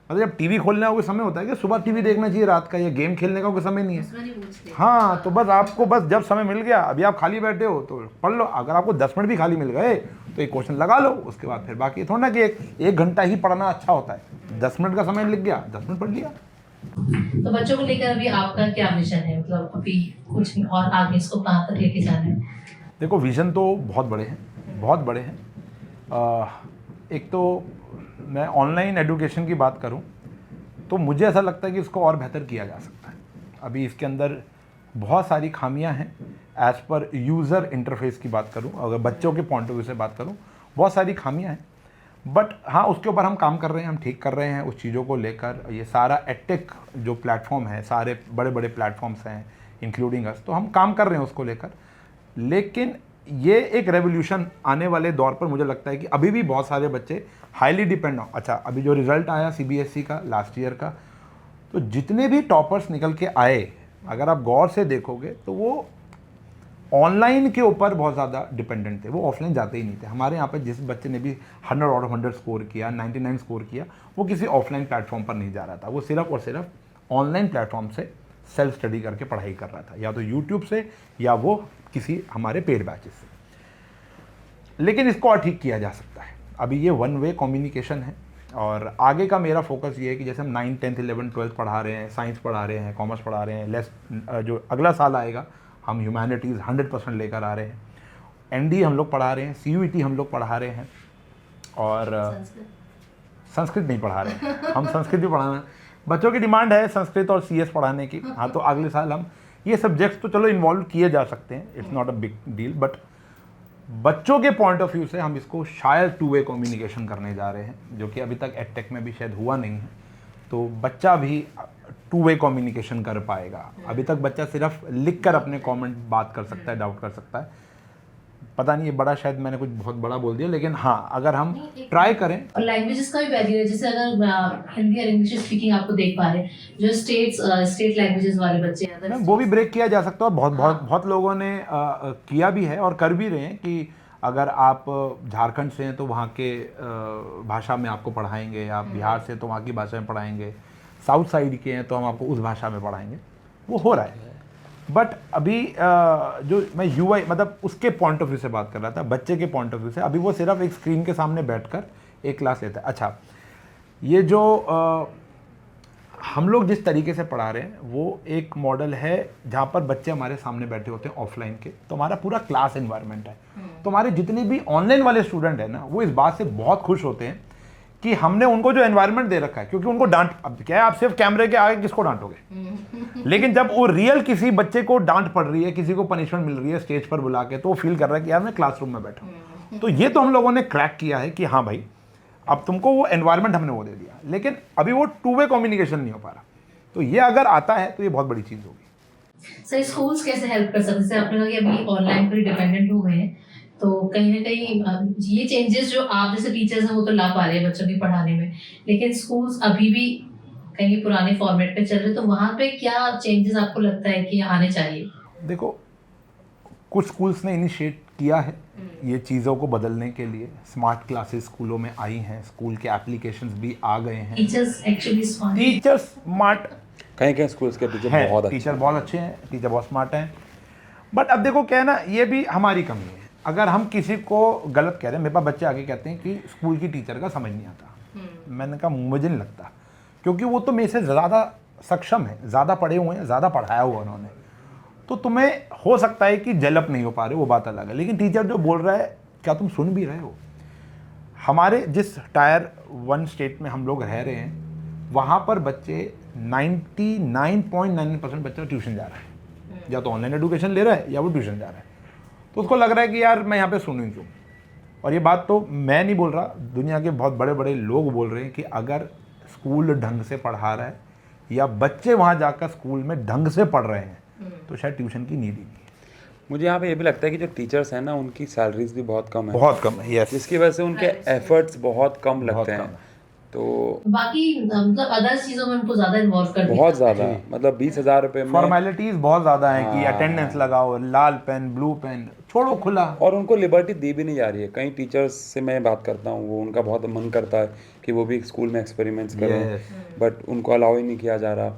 मतलब जब टीवी खोलने का कोई समय होता है कि सुबह टीवी देखना चाहिए, रात का या गेम खेलने का कोई समय नहीं है। हाँ तो बस आपको बस जब समय मिल गया, अभी आप खाली बैठे हो तो पढ़ लो। अगर आपको 10 मिनट भी खाली मिल गए तो एक क्वेश्चन लगा लो, उसके बाद फिर बाकी थोड़ा ना कि एक घंटा ही पढ़ना अच्छा होता है। 10 मिनट का समय लिख गया, 10 मिनट पढ़ लिया। तो बच्चों को लेकर अभी आपका क्या विजन है? मतलब अभी कुछ और आगे इसको कहाँ तक लेके जाना है? देखो विज़न तो बहुत बड़े हैं, बहुत बड़े हैं। एक तो मैं ऑनलाइन एजुकेशन की बात करूं तो मुझे ऐसा लगता है कि इसको और बेहतर किया जा सकता है। अभी इसके अंदर बहुत सारी खामियां हैं। एज़ पर यूज़र इंटरफेस की बात करूं, अगर बच्चों के पॉइंट ऑफ व्यू से बात करूं, बहुत सारी खामियां हैं। बट हाँ उसके ऊपर हम काम कर रहे हैं, हम ठीक कर रहे हैं उस चीज़ों को लेकर। ये सारा एडटेक जो प्लेटफॉर्म है, सारे बड़े बड़े प्लेटफॉर्म्स हैं इंक्लूडिंग अस, तो हम काम कर रहे हैं उसको लेकर। लेकिन ये एक रेवोल्यूशन आने वाले दौर पर मुझे लगता है कि अभी भी बहुत सारे बच्चे हाईली डिपेंड हो। अच्छा अभी जो रिज़ल्ट आया CBSE का लास्ट ईयर का, तो जितने भी टॉपर्स निकल के आए, अगर आप गौर से देखोगे तो वो ऑनलाइन के ऊपर बहुत ज़्यादा डिपेंडेंट थे, वो ऑफलाइन जाते ही नहीं थे। हमारे यहाँ पर जिस बच्चे ने भी 100 आउट ऑफ 100 स्कोर किया, 99 स्कोर किया, वो किसी ऑफलाइन प्लेटफॉर्म पर नहीं जा रहा था, वो सिर्फ और सिर्फ ऑनलाइन प्लेटफॉर्म से सेल्फ स्टडी करके पढ़ाई कर रहा था, या तो यूट्यूब से या वो किसी हमारे पेड बैचेस से। लेकिन इसको और ठीक किया जा सकता है। अभी ये 1 वे कम्युनिकेशन है और आगे का मेरा फोकस ये है कि जैसे हम 9th 10th 11th 12th पढ़ा रहे हैं, साइंस पढ़ा रहे हैं, कॉमर्स पढ़ा रहे हैं, जो अगला साल आएगा हम ह्यूमैनिटीज़ 100% लेकर आ रहे हैं। ND हम लोग पढ़ा रहे हैं, CUET हम लोग पढ़ा रहे हैं, और संस्कृत नहीं पढ़ा रहे हैं। हम संस्कृत भी पढ़ाना, बच्चों की डिमांड है संस्कृत और CS पढ़ाने की। हाँ तो अगले साल हम ये सब्जेक्ट्स तो चलो इन्वॉल्व किए जा सकते हैं, it's not a big deal, but बच्चों के पॉइंट ऑफ व्यू से हम इसको शायद टू वे कम्युनिकेशन करने जा रहे हैं, जो कि अभी तक एडटेक में भी शायद हुआ नहीं है। तो बच्चा भी टू वे कम्युनिकेशन कर पाएगा। अभी तक बच्चा सिर्फ लिख कर अपने कमेंट बात कर सकता है, डाउट कर सकता है। पता नहीं, ये बड़ा शायद मैंने कुछ बहुत बड़ा बोल दिया, लेकिन हाँ, अगर हम ट्राई करें। और लैंग्वेजेस का भी बैरियर है, जैसे अगर हिंदी और इंग्लिश स्पीकिंग आपको देख पा रहे हैं, जो स्टेट लैंग्वेजेस वाले बच्चे हैं, वो भी ब्रेक किया जा सकता है। और बहुत लोगों ने किया भी है और कर भी रहे हैं कि अगर आप झारखंड से हैं तो वहाँ के भाषा में आपको पढ़ाएंगे, आप बिहार से तो वहाँ की भाषा में पढ़ाएंगे, साउथ साइड के हैं तो हम आपको उस भाषा में पढ़ाएंगे। वो हो रहा है। बट अभी जो मैं यूआई मतलब उसके पॉइंट ऑफ व्यू से बात कर रहा था, बच्चे के पॉइंट ऑफ व्यू से, अभी वो सिर्फ एक स्क्रीन के सामने बैठकर एक क्लास लेता है। अच्छा, ये जो हम लोग जिस तरीके से पढ़ा रहे हैं वो एक मॉडल है जहाँ पर बच्चे हमारे सामने बैठे होते हैं ऑफलाइन के, तो हमारा पूरा क्लास एनवायरनमेंट है। तो हमारे जितने भी ऑनलाइन वाले स्टूडेंट हैं ना, वो इस बात से बहुत खुश होते हैं कि हमने उनको जो एनवायरनमेंट दे रखा है, क्योंकि उनको डांट, अब क्या है, आप सिर्फ कैमरे के आगे किसको डांटोगे, लेकिन जब वो रियल किसी बच्चे को डांट पड़ रही है, किसी को पनिशमेंट मिल रही है स्टेज पर बुला के, तो वो फील कर रहा है कि यार मैं क्लासरूम में बैठा हूँ। तो ये तो हम लोगों ने क्रैक किया है कि हाँ भाई, अब तुमको वो एनवायरनमेंट हमने वो दे दिया, लेकिन अभी वो टू वे कम्युनिकेशन नहीं हो पा रहा। तो ये अगर आता है तो ये बहुत बड़ी चीज़ होगी। सर स्कूल्स कैसे हेल्प कर सकते हैं? जैसे आपने कहा कि अभी ऑनलाइन पर डिपेंडेंट हो गए हैं, तो कहीं ना कहीं ये चेंजेस जो आप जैसे टीचर्स हैं वो तो ला पा रहे हैं बच्चों के पढ़ाने में, लेकिन स्कूल्स अभी भी कहीं पुराने फॉर्मेट पे चल रहे, तो वहाँ पे क्या चेंजेस आपको लगता है कि आने चाहिए? देखो, कुछ स्कूल्स ने इनिशिएट किया है ये चीज़ों को बदलने के लिए। स्मार्ट क्लासेस स्कूलों में आई हैं, स्कूल के एप्लीकेशंस भी आ गए हैं। Teachers actually smart, teachers smart कहीं स्कूल्स के टीचर हैं, बहुत अच्छे टीचर बहुत अच्छे हैं, टीचर बहुत स्मार्ट हैं। बट अब देखो क्या है ना, ये भी हमारी कमी है। अगर हम किसी को गलत कह रहे हैं, मेरे पास बच्चे आके कहते हैं कि स्कूल की टीचर का समझ नहीं आता। मैंने कहा मुझे नहीं लगता, क्योंकि वो तो मेरे से ज़्यादा सक्षम है, ज़्यादा पढ़े हुए हैं, ज़्यादा पढ़ाया हुआ उन्होंने। तो तुम्हें हो सकता है कि डेवलप नहीं हो पा रहे, वो बात अलग है, लेकिन टीचर जो बोल रहा है क्या तुम सुन भी रहे हो? हमारे जिस टायर 1 स्टेट में हम लोग रह रहे हैं, वहाँ पर बच्चे 99.9% बच्चा ट्यूशन जा रहा है, या तो ऑनलाइन एजुकेशन ले रहा है या वो ट्यूशन जा रहा है। तो उसको लग रहा है कि यार मैं यहाँ पे सुनूँ क्यों। और ये बात तो मैं नहीं बोल रहा, दुनिया के बहुत बड़े बड़े लोग बोल रहे हैं कि अगर स्कूल ढंग से पढ़ा रहा है या बच्चे वहाँ जाकर स्कूल में ढंग से पढ़ रहे हैं, तो शायद ट्यूशन की नीड ही नहीं है। मुझे यहाँ पे ये भी लगता है कि जो टीचर्स हैं ना, उनकी सैलरीज भी बहुत कम है, बहुत कम है, यस, जिसकी वजह से उनके एफर्ट्स बहुत कम लगते हैं। तो बाकी मतलब अदर चीजों में उनको ज्यादा इन्वॉल्व कर दिया, बहुत ज़्यादा, मतलब 20,000 रुपये में फॉर्मेलिटीज बहुत ज़्यादा हैं कि अटेंडेंस लगाओ, लाल पेन, ब्लू पेन, छोड़ो खुला। और उनको लिबर्टी दी भी नहीं जा रही है। कई टीचर्स से मैं बात करता हूँ, वो उनका बहुत मन करता है कि वो भी स्कूल में एक्सपेरिमेंट्स करें, बट उनको अलाउ ही नहीं किया जा रहा।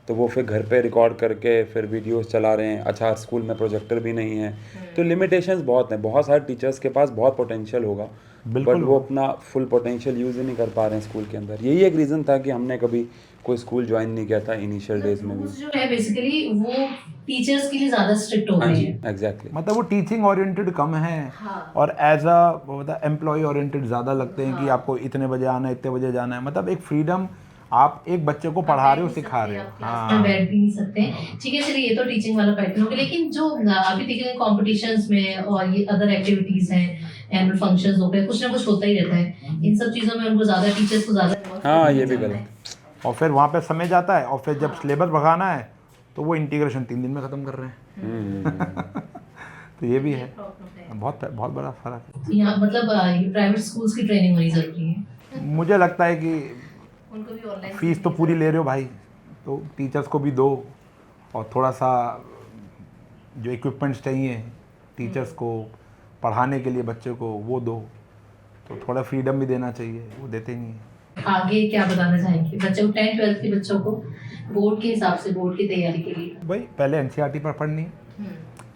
तो वो फिर घर पे रिकॉर्ड करके फिर वीडियोस चला रहे हैं। अच्छा, स्कूल में प्रोजेक्टर भी नहीं है, तो लिमिटेशंस बहुत हैं। बहुत सारे टीचर्स के पास बहुत पोटेंशियल होगा, बट वो अपना फुल पोटेंशियल यूज़ ही नहीं कर पा रहे हैं स्कूल के अंदर। यही एक रीज़न था कि हमने कभी कोई स्कूल ज्वाइन नहीं किया था इनिशियल डेज में भी। जो है बेसिकली वो टीचर्स के लिए ज्यादा स्ट्रिक्ट हो गए हैं। एग्जैक्टली, मतलब वो टीचिंग ओरिएंटेड कम है, और एज अ एम्प्लॉय ओरिएंटेड ज़्यादा लगते हैं कि आपको इतने बजे आना है, इतने बजे जाना है। मतलब एक फ्रीडम, आप एक बच्चे को पढ़ा रहे हो, सिखा रहे हो, हाँ, बैठ भी नहीं सकते हैं। ठीक है, चलिए ये तो टीचिंग वाला पैटर्न हो गया, लेकिन जो अभी देखेंगे कॉम्पिटिशन्स में और ये अदर एक्टिविटीज हैं, एनुअल फंक्शंस हो गए, कुछ ना कुछ होता ही रहता है। इन सब चीज़ों में उनको ज़्यादा टीचर्स को ज़्यादा, हाँ ये भी गलत। और फिर वहाँ पे समय जाता है, और फिर जब सिलेबस भगाना है तो वो इंटीग्रेशन 3 दिन में ख़त्म कर रहे हैं। तो ये भी है, बहुत बहुत बड़ा फ़र्क है। यहाँ मतलब प्राइवेट स्कूल्स की ट्रेनिंग होनी ज़रूरी है। मुझे लगता है कि उनको भी ऑनलाइन फीस तो पूरी ले रहे हो भाई, तो टीचर्स को भी दो, और थोड़ा सा जो इक्विपमेंट्स चाहिए टीचर्स को पढ़ाने के लिए बच्चे को वो दो, तो थोड़ा फ्रीडम भी देना चाहिए, वो देते नहीं है। आगे क्या बताना चाहेंगे बच्चों को, 10th-12th के बच्चों को बोर्ड के हिसाब से, बोर्ड की तैयारी के लिए? भाई पहले एनसीईआरटी पर पढ़नी,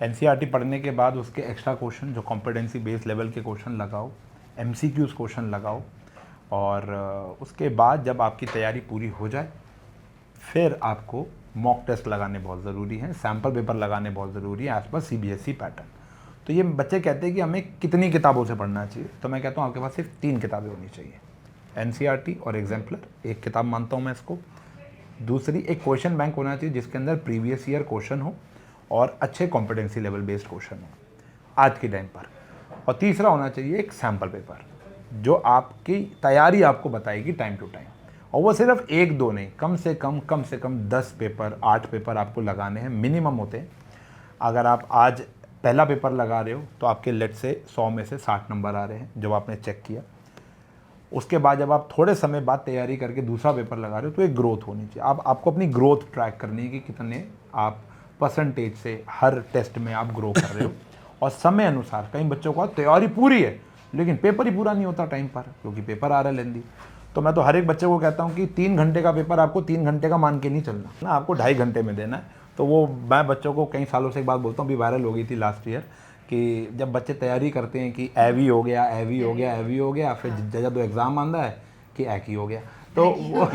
एनसीईआरटी पढ़ने के बाद उसके एक्स्ट्रा क्वेश्चन, जो कॉम्पिटेंसी बेस लेवल के क्वेश्चन लगाओ, एमसीक्यूज क्वेश्चन लगाओ, और उसके बाद जब आपकी तैयारी पूरी हो जाए, फिर आपको मॉक टेस्ट लगाने बहुत ज़रूरी है, सैम्पल पेपर लगाने बहुत ज़रूरी है एज पर सीबीएसई पैटर्न। तो ये बच्चे कहते हैं कि हमें कितनी किताबों से पढ़ना चाहिए, तो मैं कहता हूँ आपके पास सिर्फ 3 किताबें होनी चाहिए, एनसीईआरटी और एग्जाम्पलर, एक किताब मानता हूँ मैं इसको। दूसरी, एक क्वेश्चन बैंक होना चाहिए जिसके अंदर प्रीवियस ईयर क्वेश्चन हो और अच्छे कॉम्पिटेंसी लेवल बेस्ड क्वेश्चन हो आज के टाइम पर। और तीसरा होना चाहिए एक सैम्पल पेपर जो आपकी तैयारी आपको बताएगी टाइम टू टाइम, और वो सिर्फ एक दो नहीं, कम से कम 10 पेपर 8 पेपर आपको लगाने हैं, मिनिमम होते हैं। अगर आप आज पहला पेपर लगा रहे हो तो आपके लेट से 100 में से 60 नंबर आ रहे हैं जब आपने चेक किया। उसके बाद जब आप थोड़े समय बाद तैयारी करके दूसरा पेपर लगा रहे हो तो एक ग्रोथ होनी चाहिए। आपको अपनी ग्रोथ ट्रैक करनी है कि कितने आप परसेंटेज से हर टेस्ट में आप ग्रो कर रहे हो। और समय अनुसार, कई बच्चों को तैयारी पूरी है लेकिन पेपर ही पूरा नहीं होता टाइम पर, क्योंकि पेपर आ रहा है लेंदी। तो मैं तो हर एक बच्चे को कहता हूँ कि 3 घंटे का पेपर आपको 3 घंटे का मान के नहीं चलना ना, आपको 2.5 घंटे में देना है। तो वो मैं बच्चों को कई सालों से एक बात बोलता हूँ, अभी वायरल हो गई थी लास्ट ईयर, कि जब बच्चे तैयारी करते हैं कि एवी हो गया, एवी हो गया, एवी हो गया, फिर जब एग्ज़ाम आंदा है कि एकी हो गया, तो वो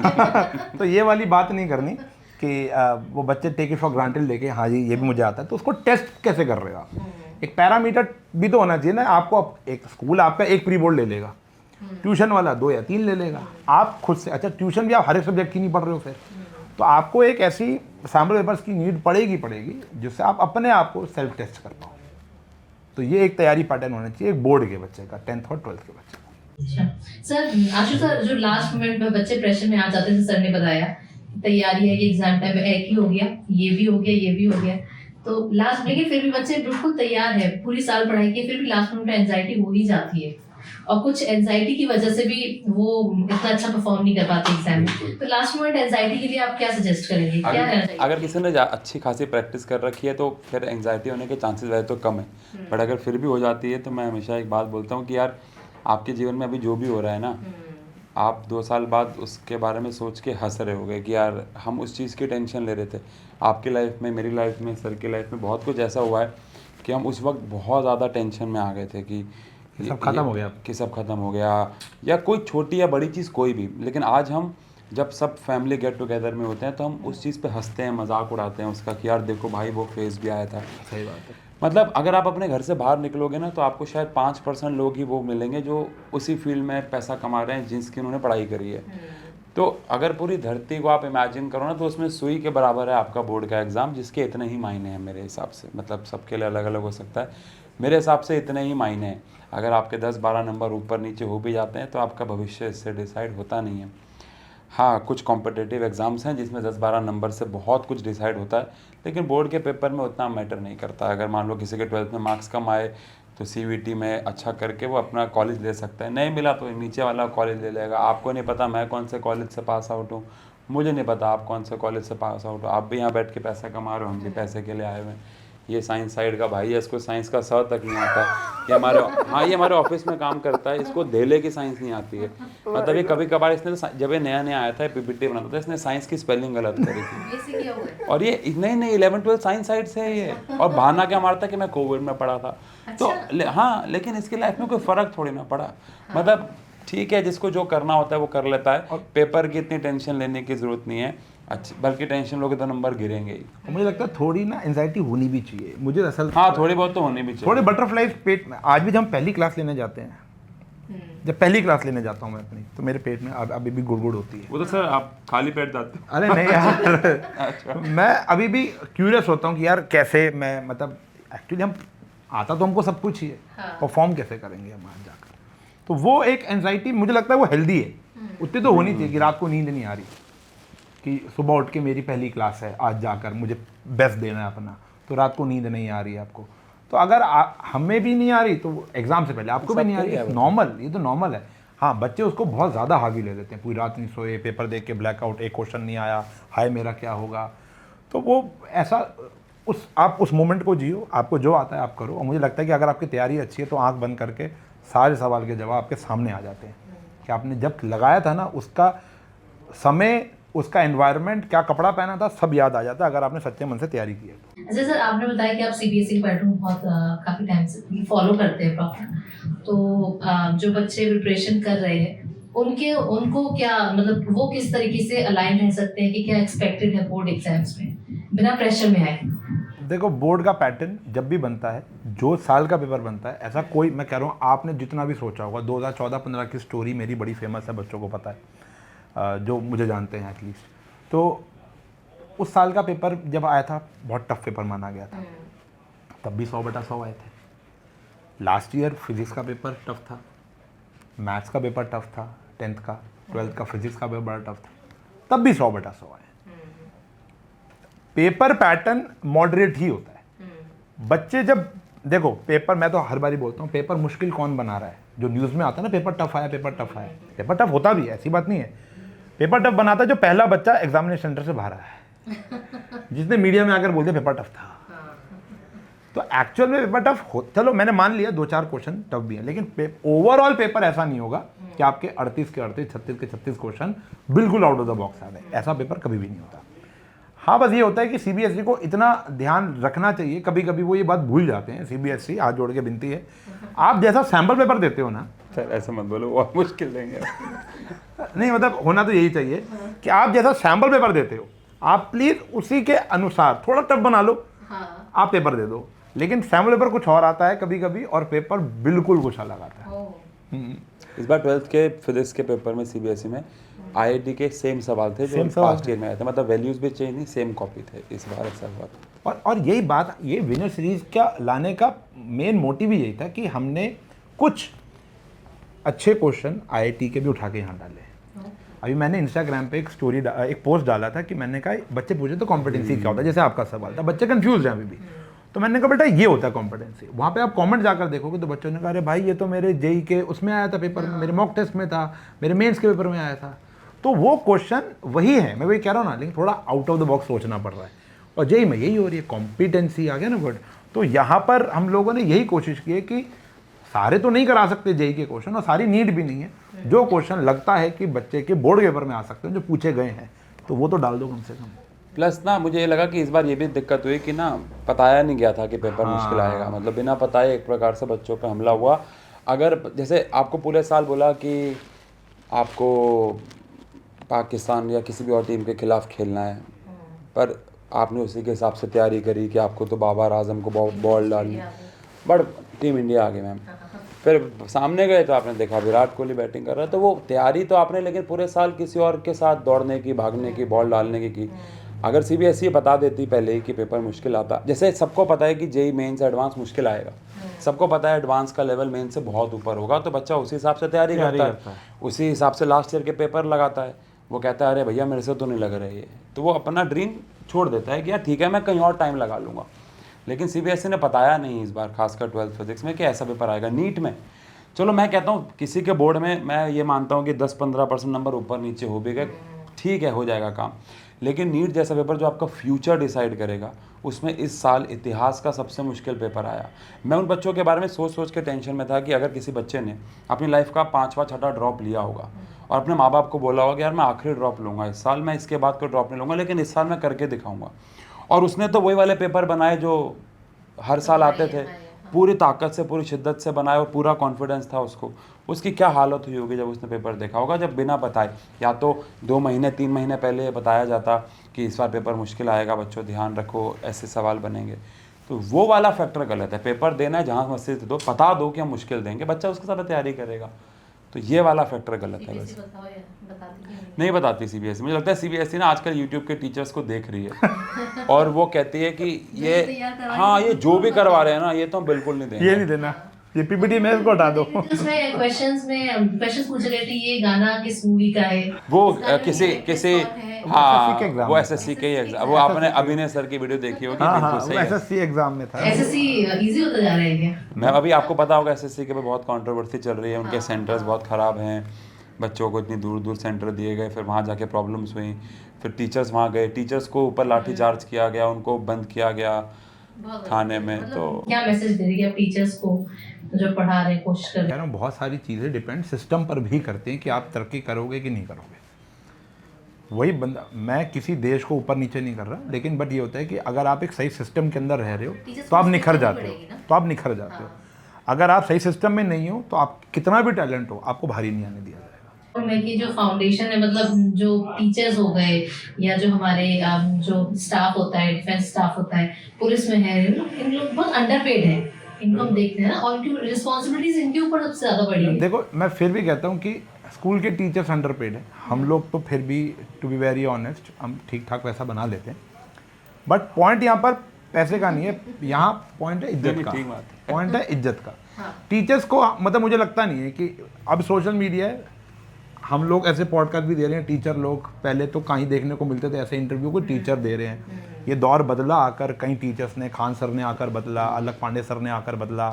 तो ये वाली बात नहीं करनी कि वो बच्चे टेक इट फॉर ग्रांटेड लेके, हाँ जी ये भी मुझे आता है। तो उसको टेस्ट कैसे कर रहे हो आप? एक पैरामीटर भी तो होना चाहिए ना। आपको एक स्कूल आपका एक प्री बोर्ड ले लेगा, ट्यूशन वाला 2 या 3 ले लेगा, आप खुद से, अच्छा ट्यूशन भी आप हर एक सब्जेक्ट की नहीं पढ़ रहे हो फिर, तो आपको एक ऐसी सैम्पल पेपर्स की नीड पड़ेगी जिससे आप अपने आप को सेल्फ टेस्ट कर पाओ। तो ये एक तैयारी पैटर्न होना चाहिए एक बोर्ड के बच्चे का, 10th और 12th के बच्चे का। अच्छा सर, आशु सर, जो लास्ट मोमेंट में बच्चे प्रेशर में आ जाते थे, सर ने बताया तैयारी है, ये एग्जाम टाइम में एक ही हो गया, ये भी हो गया, ये भी हो गया, तो लास्ट, लेकिन फिर भी बच्चे बिल्कुल तैयार है, पूरी साल पढ़ाई की, फिर भी लास्ट मोमेंट में एंजाइटी हो ही जाती है, और कुछ एंजाइटी की वजह से भी वो इतना अच्छा परफॉर्म नहीं कर पाते एग्जाम में। तो लास्ट मोमेंट एंजाइटी के लिए आप क्या सजेस्ट करेंगे, क्या रहना चाहिए? अगर किसी ने अच्छी खासी प्रैक्टिस कर रखी है तो फिर एंजाइटी होने के चांसेस वैसे तो कम है, बट अगर फिर भी हो जाती है तो मैं हमेशा एक बात बोलता हूँ कि यार आपके जीवन में अभी जो भी हो रहा है ना, आप 2 साल बाद उसके बारे में सोच के हंस रहे होगे कि यार हम उस चीज़ की टेंशन ले रहे थे। आपकी लाइफ में, मेरी लाइफ में, सर की लाइफ में बहुत कुछ ऐसा हुआ है कि हम उस वक्त बहुत ज़्यादा टेंशन में आ गए थे कि सब खत्म हो गया, कि सब खत्म हो गया, या कोई छोटी या बड़ी चीज़ कोई भी। लेकिन आज हम जब सब फैमिली गेट टुगेदर में होते हैं तो हम उस चीज़ पे हंसते हैं, मजाक उड़ाते हैं उसका कि यार देखो भाई वो फेज़ भी आया था। सही बात है। मतलब अगर आप अपने घर से बाहर निकलोगे ना तो आपको शायद 5% लोग ही वो मिलेंगे जो उसी फील्ड में पैसा कमा रहे हैं जिसकी उन्होंने पढ़ाई करी है। तो अगर पूरी धरती को आप इमेजिन करो ना तो उसमें सुई के बराबर है आपका बोर्ड का एग्ज़ाम, जिसके इतने ही मायने हैं मेरे हिसाब से। मतलब सबके लिए अलग अलग हो सकता है, मेरे हिसाब से इतने ही मायने हैं। अगर आपके 10-12 नंबर ऊपर नीचे हो भी जाते हैं तो आपका भविष्य इससे डिसाइड होता नहीं है। हाँ, कुछ कॉम्पिटिटिव एग्ज़ाम्स हैं जिसमें 10-12 नंबर से बहुत कुछ डिसाइड होता है, लेकिन बोर्ड के पेपर में उतना मैटर नहीं करता। अगर मान लो किसी के 12th में मार्क्स कम आए तो CVT में अच्छा करके वो अपना कॉलेज ले सकता है, नहीं मिला तो नीचे वाला कॉलेज ले लेगा। आपको नहीं पता मैं कौन से कॉलेज से पास आउट हूँ, मुझे नहीं पता आप कौन से कॉलेज से पास आउट हो। आप भी यहाँ बैठ के पैसा कमा रहे हो, हम भी पैसे के लिए आए हुए हैं। ये साइंस साइड का भाई है, इसको साइंस का स तक नहीं आता। ये हमारे ऑफिस में काम करता है, इसको धेले की साइंस नहीं आती है। मतलब ये कभी कभार इसने जब ये नया नया आया था PPT बनाता था, इसने साइंस की स्पेलिंग गलत करी थी। और ये नहीं 11-12 साइंस साइड से है ये, और बहाना क्या मारता कि मैं कोविड में पढ़ा था। तो हाँ, लेकिन इसकी लाइफ में कोई फ़र्क थोड़ी ना पड़ा। मतलब ठीक है, जिसको जो करना होता है वो कर लेता है, और पेपर की इतनी टेंशन लेने की ज़रूरत नहीं है। अच्छा, बल्कि टेंशन लोगे तो नंबर गिरेंगे ही। मुझे लगता है थोड़ी ना एंजाइटी होनी भी चाहिए, मुझे असल हाँ थोड़ी बहुत तो होनी भी चाहिए। थोड़े बटरफ्लाइज पेट में। आज भी जब हम पहली क्लास लेने जाते हैं, जब पहली क्लास लेने जाता हूँ मैं अपनी, तो मेरे पेट में अभी भी गुड़गुड़ होती है। वो तो सर आप खाली पेट जाते हो। अरे नहीं यार मैं अभी भी क्यूरियस होता हूँ कि यार कैसे मैं, मतलब एक्चुअली हम आता तो हमको सब कुछ ही है, परफॉर्म कैसे करेंगे हम आज जाकर। तो वो एक एंजाइटी मुझे लगता है वो हेल्दी है, उतनी तो होनी चाहिए कि रात को नींद नहीं आ रही, कि सुबह उठ के मेरी पहली क्लास है, आज जाकर मुझे बेस्ट देना है अपना, तो रात को नींद नहीं आ रही है आपको। तो अगर हमें भी नहीं आ रही तो एग्ज़ाम से पहले आपको भी नहीं आ रही है, नॉर्मल, ये तो नॉर्मल है। हाँ, बच्चे उसको बहुत ज़्यादा हावी ले लेते हैं, पूरी रात नहीं सोए, पेपर देख के ब्लैकआउट, एक क्वेश्चन नहीं आया, हाय मेरा क्या होगा। तो वो ऐसा आप उस मोमेंट को जियो, आपको जो आता है आप करो। और मुझे लगता है कि अगर आपकी तैयारी अच्छी है तो आँख बंद करके सारे सवाल के जवाब आपके सामने आ जाते हैं कि आपने जब लगाया था ना, उसका समय, उसका एनवायरनमेंट, क्या कपड़ा पहना था, सब याद आ जाता है अगर आपने सच्चे मन से तैयारी की है। अच्छा सर, आपने बताया कि आप CBSE पैटर्न बहुत काफ़ी टाइम से फॉलो करते हैं प्रॉपर, तो जो बच्चे प्रिपरेशन कर रहे हैं उनको क्या, मतलब वो किस तरीके से अलाइन रह सकते हैं कि क्या एक्सपेक्टेड है बोर्ड एग्जाम्स में बिना प्रेशर में आए? देखो, बोर्ड का पैटर्न जब भी बनता है, जो साल का पेपर बनता है, ऐसा कोई, मैं कह रहा हूँ आपने जितना भी सोचा होगा, 2014-15 की स्टोरी मेरी बड़ी फेमस है, बच्चों को पता है, जो मुझे जानते हैं एटलीस्ट। तो उस साल का पेपर जब आया था बहुत टफ पेपर माना गया था, तब भी 100/100 आए थे। लास्ट ईयर फिजिक्स का पेपर टफ था, मैथ्स का पेपर टफ था, 10th का, 12th का फिजिक्स का पेपर बड़ा टफ था, तब भी 100/100 आए। पेपर पैटर्न मॉडरेट ही होता है। बच्चे जब देखो पेपर, मैं तो हर बारी बोलता हूँ पेपर मुश्किल कौन बना रहा है, जो न्यूज़ में आता है ना पेपर टफ आया, पेपर टफ आया, पेपर टफ होता भी है, ऐसी बात नहीं है। पेपर टफ बनाता है जो पहला बच्चा एग्जामिनेशन सेंटर से बाहर आया है, जिसने मीडिया में आकर बोल दिया पेपर टफ था। तो एक्चुअल में पेपर टफ हो, चलो मैंने मान लिया 2-4 क्वेश्चन टफ भी है, लेकिन ओवरऑल पेपर ऐसा नहीं होगा कि आपके 38 के 38, 36 के 36 क्वेश्चन बिल्कुल आउट ऑफ द बॉक्स आ गए, ऐसा पेपर कभी भी नहीं होता। हाँ, बस ये होता है कि सीबीएसई को इतना ध्यान रखना चाहिए, कभी कभी वो ये बात भूल जाते हैं। सीबीएसई हाथ जोड़ के विनती है, आप जैसा सैम्पल पेपर देते हो ना, सर ऐसा मत बोलो, और मुश्किल देंगे। नहीं मतलब होना तो यही चाहिए कि आप जैसा सैम्पल पेपर देते हो, आप प्लीज़ उसी के अनुसार थोड़ा टफ बना लो, आप पेपर दे दो। लेकिन सैम्पल पेपर कुछ और आता है कभी कभी, और पेपर बिल्कुल कुछ अलग आता है। इस बार 12th के फिजिक्स के पेपर में सीबीएसई में आईआईटी के सेम सवाल थे जो लास्ट ईयर में आए थे, मतलब वैल्यूज भी चेंज नहीं, सेम कॉपी थे इस बार ऐसा हुआ। और यही बात, ये विनर सीरीज का लाने का मेन मोटिव ही यही था कि हमने कुछ अच्छे क्वेश्चन आईआईटी के भी उठा के यहाँ डाले। अभी मैंने इंस्टाग्राम पे एक पोस्ट डाला था कि मैंने कहा बच्चे पूछे तो कॉम्पिटेंसी क्या होता है, जैसे आपका सवाल था, बच्चे कंफ्यूज हैं अभी भी। तो मैंने कहा बेटा ये होता है कॉम्पिटेंसी। वहाँ पे आप कमेंट जाकर देखोगे तो बच्चों ने कहा अरे भाई ये तो मेरे जेई के उसमें आया था पेपर में, मेरे मॉक टेस्ट में था, मेरे मेंस के पेपर में आया था। तो वो क्वेश्चन वही है, मैं वही कह रहा हूँ ना, लेकिन थोड़ा आउट ऑफ द बॉक्स सोचना पड़ रहा है। और जेई में यही हो रही है, कॉम्पिटेंसी आ गया ना वर्ड। तो यहाँ पर हम लोगों ने यही कोशिश की है कि सारे तो नहीं करा सकते जेई के क्वेश्चन, और सारी नीड भी नहीं है। जो क्वेश्चन लगता है कि बच्चे के बोर्ड पेपर में आ सकते हैं, जो पूछे गए हैं, तो वो तो डाल दो कम से कम। प्लस ना मुझे ये लगा कि इस बार ये भी दिक्कत हुई कि ना बताया नहीं गया था कि पेपर मुश्किल आएगा, मतलब बिना बताए एक प्रकार से बच्चों पे हमला हुआ। अगर जैसे आपको पूरे साल बोला कि आपको पाकिस्तान या किसी भी और टीम के खिलाफ खेलना है, पर आपने उसी के हिसाब से तैयारी करी कि आपको तो बाबर आजम को बॉल डालनी, बट टीम इंडिया आ गई मैम। फिर सामने गए तो आपने देखा विराट कोहली बैटिंग कर रहा है, तो वो तैयारी तो आपने लेकिन पूरे साल किसी और के साथ दौड़ने की, भागने की, बॉल डालने की। अगर सीबीएसई बता देती पहले ही कि पेपर मुश्किल आता, जैसे सबको पता है कि जेई मेन से एडवांस मुश्किल आएगा, सबको पता है एडवांस का लेवल मेन से बहुत ऊपर होगा, तो बच्चा उसी हिसाब से तैयारी करता है, उसी हिसाब से लास्ट ईयर के पेपर लगाता है। वो कहता है अरे भैया मेरे से तो नहीं लग रही है, तो वो अपना ड्रीम छोड़ देता है कि यार ठीक है मैं कहीं और टाइम लगा लूँगा। लेकिन सीबीएसई ने बताया नहीं इस बार, खासकर 12th फिजिक्स में, कि ऐसा पेपर आएगा। नीट में चलो मैं कहता हूँ किसी के बोर्ड में मैं ये मानता हूँ कि 10-15% नंबर ऊपर नीचे हो भी गए, ठीक है, हो जाएगा काम। लेकिन नीट जैसा पेपर जो आपका फ्यूचर डिसाइड करेगा, उसमें इस साल इतिहास का सबसे मुश्किल पेपर आया। मैं उन बच्चों के बारे में सोच सोच के टेंशन में था कि अगर किसी बच्चे ने अपनी लाइफ का 5वां 6ठा ड्रॉप लिया होगा और अपने माँ बाप को बोला होगा कि यार मैं आखिरी ड्रॉप लूँगा इस साल, मैं इसके बाद कोई ड्रॉप नहीं लूँगा, लेकिन इस साल मैं करके दिखाऊँगा, और उसने तो वही वाले पेपर बनाए जो हर साल आते थे, पूरी ताकत से, पूरी शिद्दत से बनाए, और पूरा कॉन्फिडेंस था उसको। उसकी क्या हालत हुई होगी जब उसने पेपर देखा होगा, जब बिना बताए, या तो 2 महीने 3 महीने पहले बताया जाता कि इस बार पेपर मुश्किल आएगा, बच्चों ध्यान रखो, ऐसे सवाल बनेंगे। तो वो वाला फैक्टर गलत है। पेपर देना है जहाँ मस्जिद दो, बता दो कि हम मुश्किल देंगे, बच्चा उसके साथ तैयारी करेगा। तो ये वाला फैक्टर गलत है। बस नहीं बताती सीबीएसई। मुझे लगता है सीबीएसई ना आजकल यूट्यूब के टीचर्स को देख रही है और वो कहती है कि ये हाँ ये जो भी करवा रहे हैं ना ये तो हम बिल्कुल नहीं देंगे, ये नहीं देना, ये पीपीटी में इसको हटा दो। उसमें क्वेश्चंस पूछे गए थे ये गाना किस मूवी का है, वो किसी हाँ वो एसएससी के ही एग्जाम, वो आपने अभिनय सर की वीडियो देखी होगी, बिल्कुल सही है। एसएससी एग्जाम में था। एसएससी इजी होता जा रहा है क्या? मैम अभी आपको पता होगा एसएससी के पे बहुत कंट्रोवर्सी चल रही है, उनके सेंटर्स बहुत ख़राब हैं, बच्चों को इतनी दूर दूर सेंटर दिए गए, फिर वहाँ जाके प्रॉब्लम्स हुई, फिर टीचर्स वहाँ गए, टीचर्स को ऊपर लाठी चार्ज किया गया, उनको बंद किया गया थाने में। तो क्या मैसेज दे रही है आप टीचर्स को जो पढ़ा रहे हैं, कोशिश कर रहे कह रहा हूँ बहुत सारी चीज़ें डिपेंड सिस्टम पर भी करते हैं कि आप तरक्की करोगे कि नहीं करोगे। वही बंदा, मैं किसी देश को ऊपर नीचे नहीं कर रहा, लेकिन बट ये होता है कि अगर आप एक सही सिस्टम के अंदर रह रहे हो तो आप निखर जाते हो, अगर आप सही सिस्टम में नहीं हो तो आप कितना भी टैलेंट हो आपको भारी नहीं आने दिया जाएगा। में कि जो फाउंडेशन है, मतलब जो टीचर्स हो गए या जो हमारे जो स्टाफ होता है, डिफेंस स्टाफ होता है, पुलिस में है, इन लोग बहुत अंडरपेड है, इनको हम देखते हैं ना, और इनकी रिस्पॉन्सिबिलिटीज इनके ऊपर सबसे ज़्यादा बड़ी है। देखो मैं फिर भी कहता हूँ कि स्कूल के टीचर्स अंडरपेड है, हम लोग तो फिर भी टू बी वेरी ऑनेस्ट हम ठीक ठाक वैसा बना लेते हैं, बट पॉइंट यहाँ पर पैसे का नहीं है, यहाँ पॉइंट है इज्जत का, ठीक बात है। पॉइंट है इज्जत का। हाँ। टीचर्स को मतलब मुझे लगता नहीं है कि अब सोशल मीडिया है, हम लोग ऐसे पॉडकास्ट भी दे रहे हैं, टीचर लोग पहले तो कहीं देखने को मिलते थे ऐसे इंटरव्यू को टीचर दे रहे हैं। ये दौर बदला आकर, कई टीचर्स ने, खान सर ने आकर बदला, अलग पांडे सर ने आकर बदला,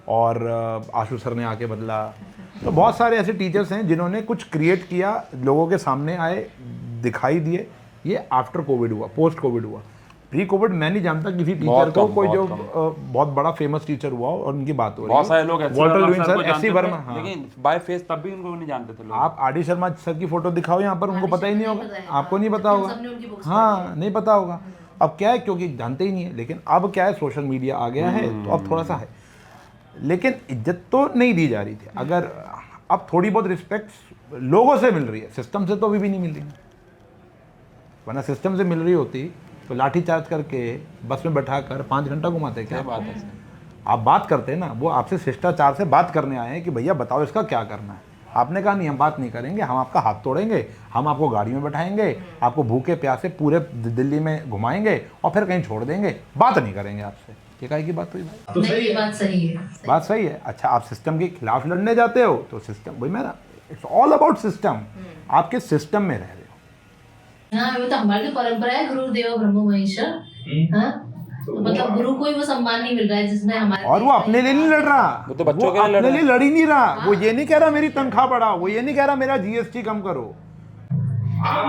और आशु सर ने आके बदला। तो बहुत सारे ऐसे टीचर्स हैं जिन्होंने कुछ क्रिएट किया, लोगों के सामने आए, दिखाई दिए। ये आफ्टर कोविड हुआ, पोस्ट कोविड हुआ। प्री कोविड मैं नहीं जानता किसी टीचर को कोई जो बहुत बड़ा फेमस टीचर हुआ हो और उनकी बात हो रही है। बहुत सारे लोग Walter Lewis sir, S C Verma, हाँ। लेकिन बाय फेस तब भी उनको नहीं जानते थे लोग। आप आर.डी. शर्मा सर की फोटो दिखाओ यहाँ पर, उनको पता ही नहीं होगा, आपको नहीं पता होगा, सबने उनकी बुक्स हाँ नहीं पता होगा। अब क्या है, क्योंकि जानते ही नहीं है। लेकिन अब क्या है, सोशल मीडिया आ गया है तो अब थोड़ा सा है, लेकिन इज्जत तो नहीं दी जा रही थी। अगर अब थोड़ी बहुत रिस्पेक्ट लोगों से मिल रही है, सिस्टम से तो अभी भी नहीं मिल रही, वरना सिस्टम से मिल रही होती तो लाठी चार्ज करके बस में बैठाकर 5 घंटा घुमाते। क्या बात है। आप बात करते हैं ना, वो आपसे शिष्टाचार से बात करने आए हैं कि भैया बताओ इसका क्या करना है। आपने कहा नहीं, हम बात नहीं करेंगे, हम आपका हाथ तोड़ेंगे, हम आपको गाड़ी में बैठाएंगे, आपको भूखे प्यासे पूरे दिल्ली में घुमाएंगे और फिर कहीं छोड़ देंगे, बात नहीं करेंगे आपसे। ये काहे की बात हुई भाई? तो सही है, बात सही है। बात सही है। अच्छा, आप सिस्टम के खिलाफ लड़ने जाते हो तो सिस्टम, भाई मेरा इट्स ऑल अबाउट सिस्टम। आपके सिस्टम में रह रहे हो। हाँ, वो तो हमारी तो परंपरा है, गुरुदेव ब्रह्मो महेश्वर। हाँ, तो मतलब गुरु को ही वो सम्मान नहीं मिल रहा है जिसमें हमारे, और वो अपने लिए नहीं लड़ रहा, वो तो बच्चों के लिए लड़ अपने रहा लिए लड़ ही नहीं रहा। वो ये नहीं कह रहा मेरी तनख्वाह बढ़ाओ, वो ये नहीं कह रहा मेरा जीएसटी कम करो।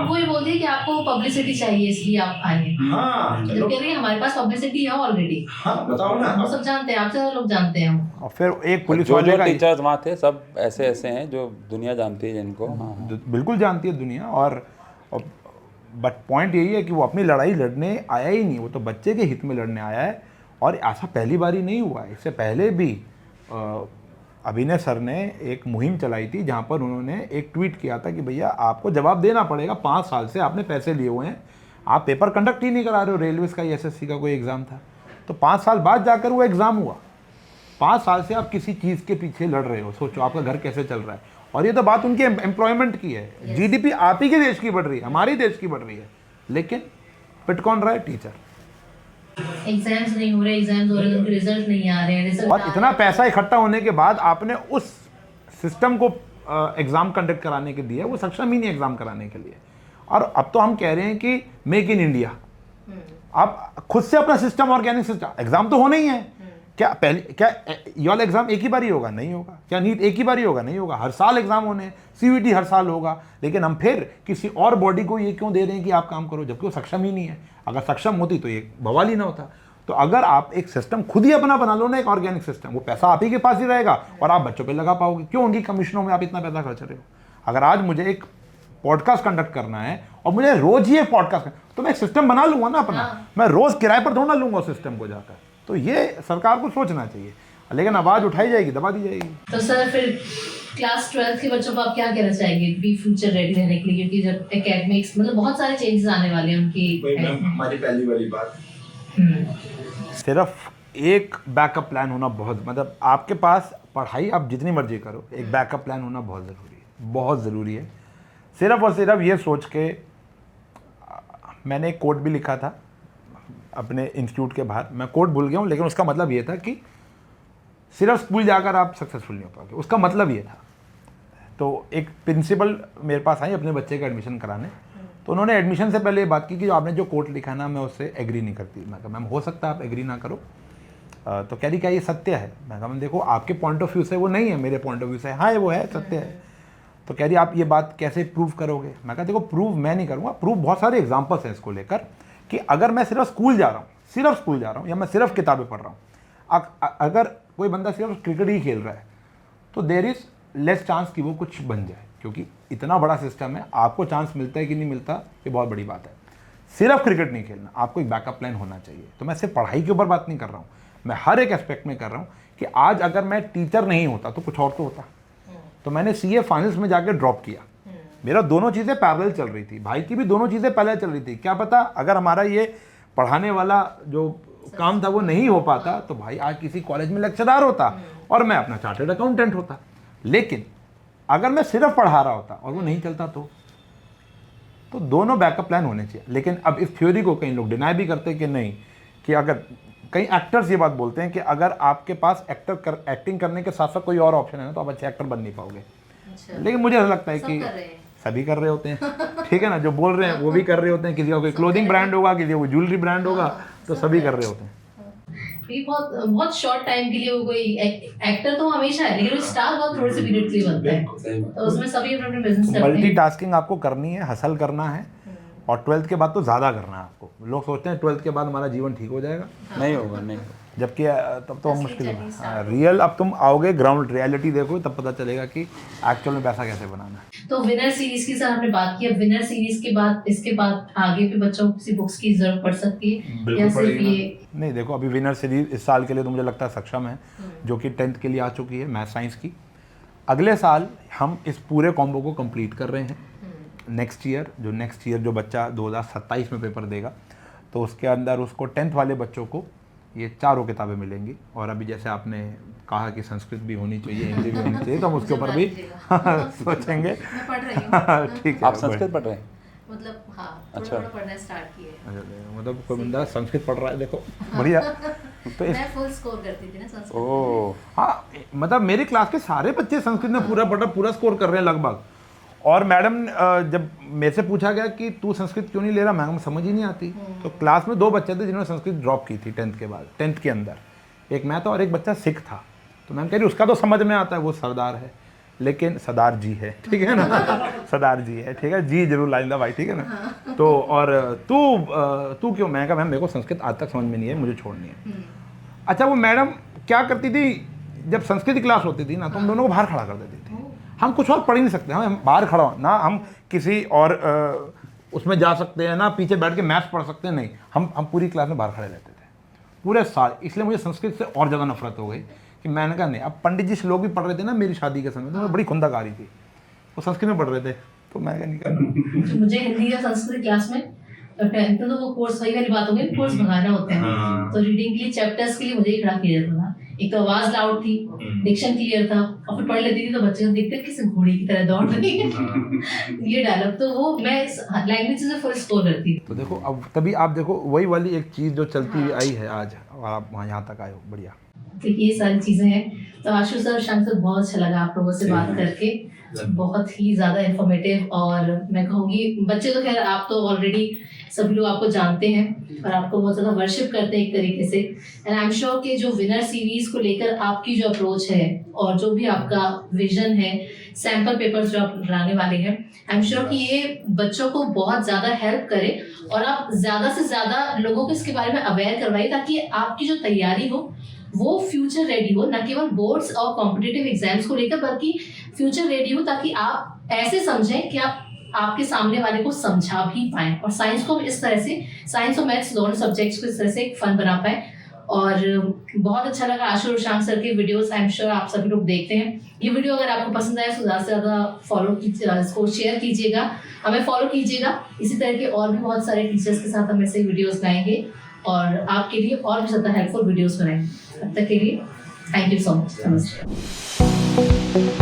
वो ये बोलते हैं कि आपको पब्लिसिटी चाहिए इसलिए आप आए। हाँ, जब कह रही है हमारे पास पब्लिसिटी है ऑलरेडी। हाँ बताओ ना। हम सब जानते हैं, आपसे लोग जानते हैं हम। और फिर एक पुलिस जो वाले जो का, टीचर्स वहाँ थे सब ऐसे ऐसे हैं जो दुनिया जानती है जिनको। हाँ। बिल्कुल जानती है दुनिया। और बट पॉइंट यही है कि वो अपनी लड़ाई लड़ने आया ही नहीं, वो तो बच्चे के हित में लड़ने आया है। और ऐसा पहली बार ही नहीं हुआ है, इससे पहले भी अभिनय सर ने एक मुहिम चलाई थी जहाँ पर उन्होंने एक ट्वीट किया था कि भैया आपको जवाब देना पड़ेगा, 5 साल से आपने पैसे लिए हुए हैं, आप पेपर कंडक्ट ही नहीं करा रहे हो। रेलवेज का, एसएससी का कोई एग्ज़ाम था, तो 5 साल बाद जाकर वो एग्ज़ाम हुआ। 5 साल से आप किसी चीज़ के पीछे लड़ रहे हो, सोचो आपका घर कैसे चल रहा है। और ये तो बात उनके एम्प्लॉयमेंट की है। जीडीपी आप ही के देश की बढ़ रही है, हमारे देश की बढ़ रही है, लेकिन पिट कौन रहा है? टीचर। एग्जाम्स नहीं हो रहे, एग्जाम्स हो रहे हैं, उनके रिजल्ट नहीं आ रहे हैं, रिजल्ट और इतना पैसा इकट्ठा होने के बाद आपने उस सिस्टम को एग्ज़ाम कंडक्ट कराने के दिया, वो सक्षम ही नहीं एग्ज़ाम कराने के लिए। और अब तो हम कह रहे हैं कि मेक इन इंडिया, आप खुद से अपना सिस्टम, ऑर्गेनिक सिस्टम, एग्ज़ाम तो होना ही है। क्या पहले, क्या योल एग्ज़ाम एक ही बार ही होगा? नहीं होगा। क्या नीट एक ही बार ही होगा? नहीं होगा। हर साल एग्ज़ाम होने हैं, सीवीटी हर साल होगा। लेकिन हम फिर किसी और बॉडी को ये क्यों दे रहे हैं कि आप काम करो, जबकि वो सक्षम ही नहीं है। अगर सक्षम होती तो ये बवाल ही ना होता। तो अगर आप एक सिस्टम खुद ही अपना बना लो ना, एक ऑर्गेनिक सिस्टम, वो पैसा आप ही के पास ही रहेगा और आप बच्चों पे लगा पाओगे। क्यों उनकी कमीशनों में आप इतना पैसा खर्च रहे हो? अगर आज मुझे एक पॉडकास्ट कंडक्ट करना है और मुझे रोज ही एक पॉडकास्ट, तो मैं एक सिस्टम बना लूंगा ना अपना। मैं रोज किराए पर थोड़ा लूंगा उस सिस्टम को जाकर। तो ये सरकार को सोचना चाहिए, लेकिन आवाज उठाई जाएगी, दबा दी जाएगी। तो सर फिर क्लास 12 के बच्चों को आप क्या कहना चाहेंगे बी फ्यूचर रेडी रहने के लिए, क्योंकि जब एकेडमिक्स मतलब बहुत सारे चेंजेस आने वाले हैं उनकी। वही मैम हमारी पहली वाली बात, सिर्फ एक बैकअप प्लान होना बहुत, मतलब आपके पास पढ़ाई आप जितनी मर्जी करो, एक बैकअप प्लान होना बहुत ज़रूरी है, बहुत ज़रूरी है। सिर्फ और सिर्फ ये सोच के, मैंने एक कोट भी लिखा था अपने इंस्टीट्यूट के बाहर, मैं कोट भूल गया हूँ, लेकिन उसका मतलब ये था कि सिर्फ स्कूल जाकर आप सक्सेसफुल नहीं हो पाओगे, उसका मतलब ये था। तो एक प्रिंसिपल मेरे पास आई अपने बच्चे का एडमिशन कराने, तो उन्होंने एडमिशन से पहले ये बात की कि जो आपने जो कोट लिखा है ना, मैं उससे एग्री नहीं करती। मैं कहा मैम हो सकता है आप एग्री ना करो, तो कह रही क्या ये सत्य है? मैं कहा मैम देखो आपके पॉइंट ऑफ व्यू से वो नहीं है, मेरे पॉइंट ऑफ व्यू से हाँ वो है, सत्य है। तो कह रही आप ये बात कैसे प्रूव करोगे? मैं कहा देखो प्रूव मैं नहीं करूँगा, प्रूव बहुत सारे एग्जाम्पल्स हैं इसको लेकर, कि अगर मैं सिर्फ स्कूल जा रहा हूँ या मैं सिर्फ किताबें पढ़ रहा हूँ, अगर कोई बंदा सिर्फ क्रिकेट ही खेल रहा है तो देयर इज़ लेस चांस कि वो कुछ बन जाए, क्योंकि इतना बड़ा सिस्टम है, आपको चांस मिलता है कि नहीं मिलता ये बहुत बड़ी बात है। सिर्फ क्रिकेट नहीं खेलना, आपको एक बैकअप प्लान होना चाहिए। तो मैं सिर्फ पढ़ाई के ऊपर बात नहीं कर रहा हूँ, मैं हर एक एस्पेक्ट में कर रहा हूँ कि आज अगर मैं टीचर नहीं होता तो कुछ और तो होता। तो मैंने CA फाइनल्स में जाकर ड्रॉप किया, मेरा दोनों चीज़ें पैरेलल चल रही थी, भाई की भी दोनों चीज़ें पहले चल रही थी। क्या पता अगर हमारा ये पढ़ाने वाला जो काम था वो नहीं हो पाता तो भाई आज किसी कॉलेज में लेक्चरर होता और मैं अपना चार्टर्ड अकाउंटेंट होता। लेकिन अगर मैं सिर्फ पढ़ा रहा होता और वो नहीं चलता तो दोनों बैकअप प्लान होने चाहिए। लेकिन अब इस थ्योरी को कई लोग डिनाई भी करते कि नहीं, कि अगर कई एक्टर्स ये बात बोलते हैं कि अगर आपके पास एक्टिंग करने के साथ साथ कोई और ऑप्शन है ना तो आप अच्छे एक्टर बन नहीं पाओगे। अच्छा, लेकिन मुझे ऐसा लगता है सब कि कर रहे हैं। सभी कर रहे होते हैं, ठीक है ना, जो बोल रहे हैं वो भी कर रहे होते हैं, किसी का कोई क्लोथिंग ब्रांड होगा, किसी का कोई ज्वेलरी ब्रांड होगा, तो सभी कर रहे होते हैं। ये बहुत बहुत शॉर्ट टाइम के लिए वो कोई एक्टर तो हमेशा है, लेकिन स्टार बहुत थोड़े से पीरियड के लिए बनता है, सही बात। तो उसमें सभी अपने अपने बिजनेस करते हैं। मल्टीटास्किंग आपको करनी है, हसल करना है, और 12th के बाद तो ज़्यादा करना है आपको। लोग सोचते हैं 12th के बाद हमारा जीवन ठीक हो जाएगा, नहीं होगा, नहीं होगा। जबकि तब तो असली मुश्किल journey है। रियल अब तुम आओगे, ग्राउंड रियलिटी देखो, तब पता चलेगा कि एक्चुअल में पैसा कैसे बनाना है। तो विनर सीरीज की सर हमने बात की, अब विनर सीरीज के बाद इसके बाद आगे भी बच्चों को किसी बुक्स की जरूरत पड़ सकती है या सिर्फ ये? नहीं, देखो अभी विनर सीरीज इस साल के लिए तो मुझे लगता है सक्षम है, जो कि 10th के लिए आ चुकी है, मैथ साइंस की। अगले साल हम इस पूरे कॉम्बो को कंप्लीट कर रहे हैं। नेक्स्ट ईयर जो बच्चा 2027 में पेपर देगा, तो उसके अंदर उसको 10th वाले बच्चों को ये चारों किताबें मिलेंगी। और अभी जैसे आपने कहा कि संस्कृत भी होनी चाहिए, हिंदी भी होनी चाहिए, तो हम उसके ऊपर भी सोचेंगे। मैं पढ़ रही हूँ। ठीक है, आप संस्कृत पढ़ रहे हैं? मतलब हाँ, अच्छा। थोड़ा पढ़ना स्टार्ट किया है। मतलब कोई बंदा संस्कृत पढ़ रहा है, देखो बढ़िया। तो इस मैं फुल स्कोर करती थी ना संस्कृत। ओह, हाँ, मतलब मेरी क्लास के सारे बच्चे संस्कृत में पूरा स्कोर कर रहे हैं लगभग। और मैडम जब मेरे से पूछा गया कि तू संस्कृत क्यों नहीं ले रहा, मैम समझ ही नहीं आती। तो क्लास में 2 बच्चे थे जिन्होंने संस्कृत ड्रॉप की थी 10th के बाद, 10th के अंदर। एक मैं था और एक बच्चा सिख था। तो मैम कह रही उसका तो समझ में आता है, वो सरदार है, लेकिन सरदार जी है, ठीक है ना, सरदार जी है, ठीक है, जी जरूर लाइंदा भाई, ठीक है ना। तो और तू क्यों? मैं कहा मैम मेरे को संस्कृत आज तक समझ में नहीं है, मुझे छोड़नी है। अच्छा, वो मैडम क्या करती थी, जब संस्कृत की क्लास होती थी ना, तो हम दोनों को बाहर खड़ा कर देती थी। हम कुछ और पढ़ ही नहीं सकते, हम बाहर खड़ा हो ना, हम किसी और उसमें जा सकते हैं ना, पीछे बैठ के मैथ्स पढ़ सकते हैं, नहीं, हम पूरी क्लास में बाहर खड़े रहते थे पूरे साल। इसलिए मुझे संस्कृत से और ज़्यादा नफरत हो गई कि मैंने कहा नहीं। अब पंडित जी लोग भी पढ़ रहे थे ना मेरी शादी के समय, तो बड़ी खुंदक आ रही थी, वो संस्कृत में पढ़ रहे थे, तो मैं क्या नहीं करना। तो मुझे हिंदी या संस्कृत क्लास में 10th में तो वो कोर्स, वही वाली बात हो गई, कोर्स भगाना होता है। तो रीडिंग के लिए, चैप्टर्स के लिए मुझे ही खड़ा किया जाता था। एक तो आवाज लाउड थी, डिक्शन क्लियर था, और फिर पढ़ लेती थी तो बच्चे देखते किसी घोड़ी की तरह दौड़ रही है ये डायलॉग। तो वो मैं इस लैंग्वेज से फुल स्कोर करती थी। तो देखो अब तभी आप देखो वही वाली एक चीज़ जो चलती हुई आई है आज, और आप वहाँ यहाँ तक आए हो, बढ़िया। तो ये सारी चीजें हैं। तो आशु सर, शाम सर, बहुत अच्छा लगा आप लोगों से बात करके, बहुत ही ज्यादा इन्फॉर्मेटिव। और मैं कहूँगी बच्चे तो खैर आप तो ऑलरेडी सभी लोग आपको जानते हैं और आपको बहुत ज़्यादा वर्शिप करते हैं एक तरीके से। एंड आई एम श्योर कि जो विनर सीरीज को लेकर आपकी जो अप्रोच है और जो भी आपका विजन है, सैम्पल पेपर्स जो आप बनाने वाले हैं, आई एम श्योर कि ये बच्चों को बहुत ज़्यादा हेल्प करे और आप ज़्यादा से ज़्यादा लोगों को इसके बारे में अवेयर करवाइए, ताकि आपकी जो तैयारी हो वो फ्यूचर रेडी हो, न केवल बोर्ड्स और कॉम्पिटिटिव एग्जाम्स को लेकर बल्कि फ्यूचर रेडी हो, ताकि आप ऐसे समझें कि आप आपके सामने वाले को समझा भी पाएं और साइंस को इस तरह से, साइंस और मैथ्स दोनों सब्जेक्ट्स को इस तरह से एक फन बना पाएं। और बहुत अच्छा लगा आशु और शांत सर के वीडियोस, आई एम श्योर आप सभी लोग देखते हैं। ये वीडियो अगर आपको पसंद आए तो ज़्यादा से ज़्यादा फॉलो कीजिए, इसको शेयर कीजिएगा, हमें फॉलो कीजिएगा। इसी तरह के और भी बहुत सारे टीचर्स के साथ हम ऐसे वीडियोस लाएंगे और आपके लिए और भी ज़्यादा हेल्पफुल वीडियोस बनाएंगे। तब तक के लिए थैंक यू सो मच। नमस्ते।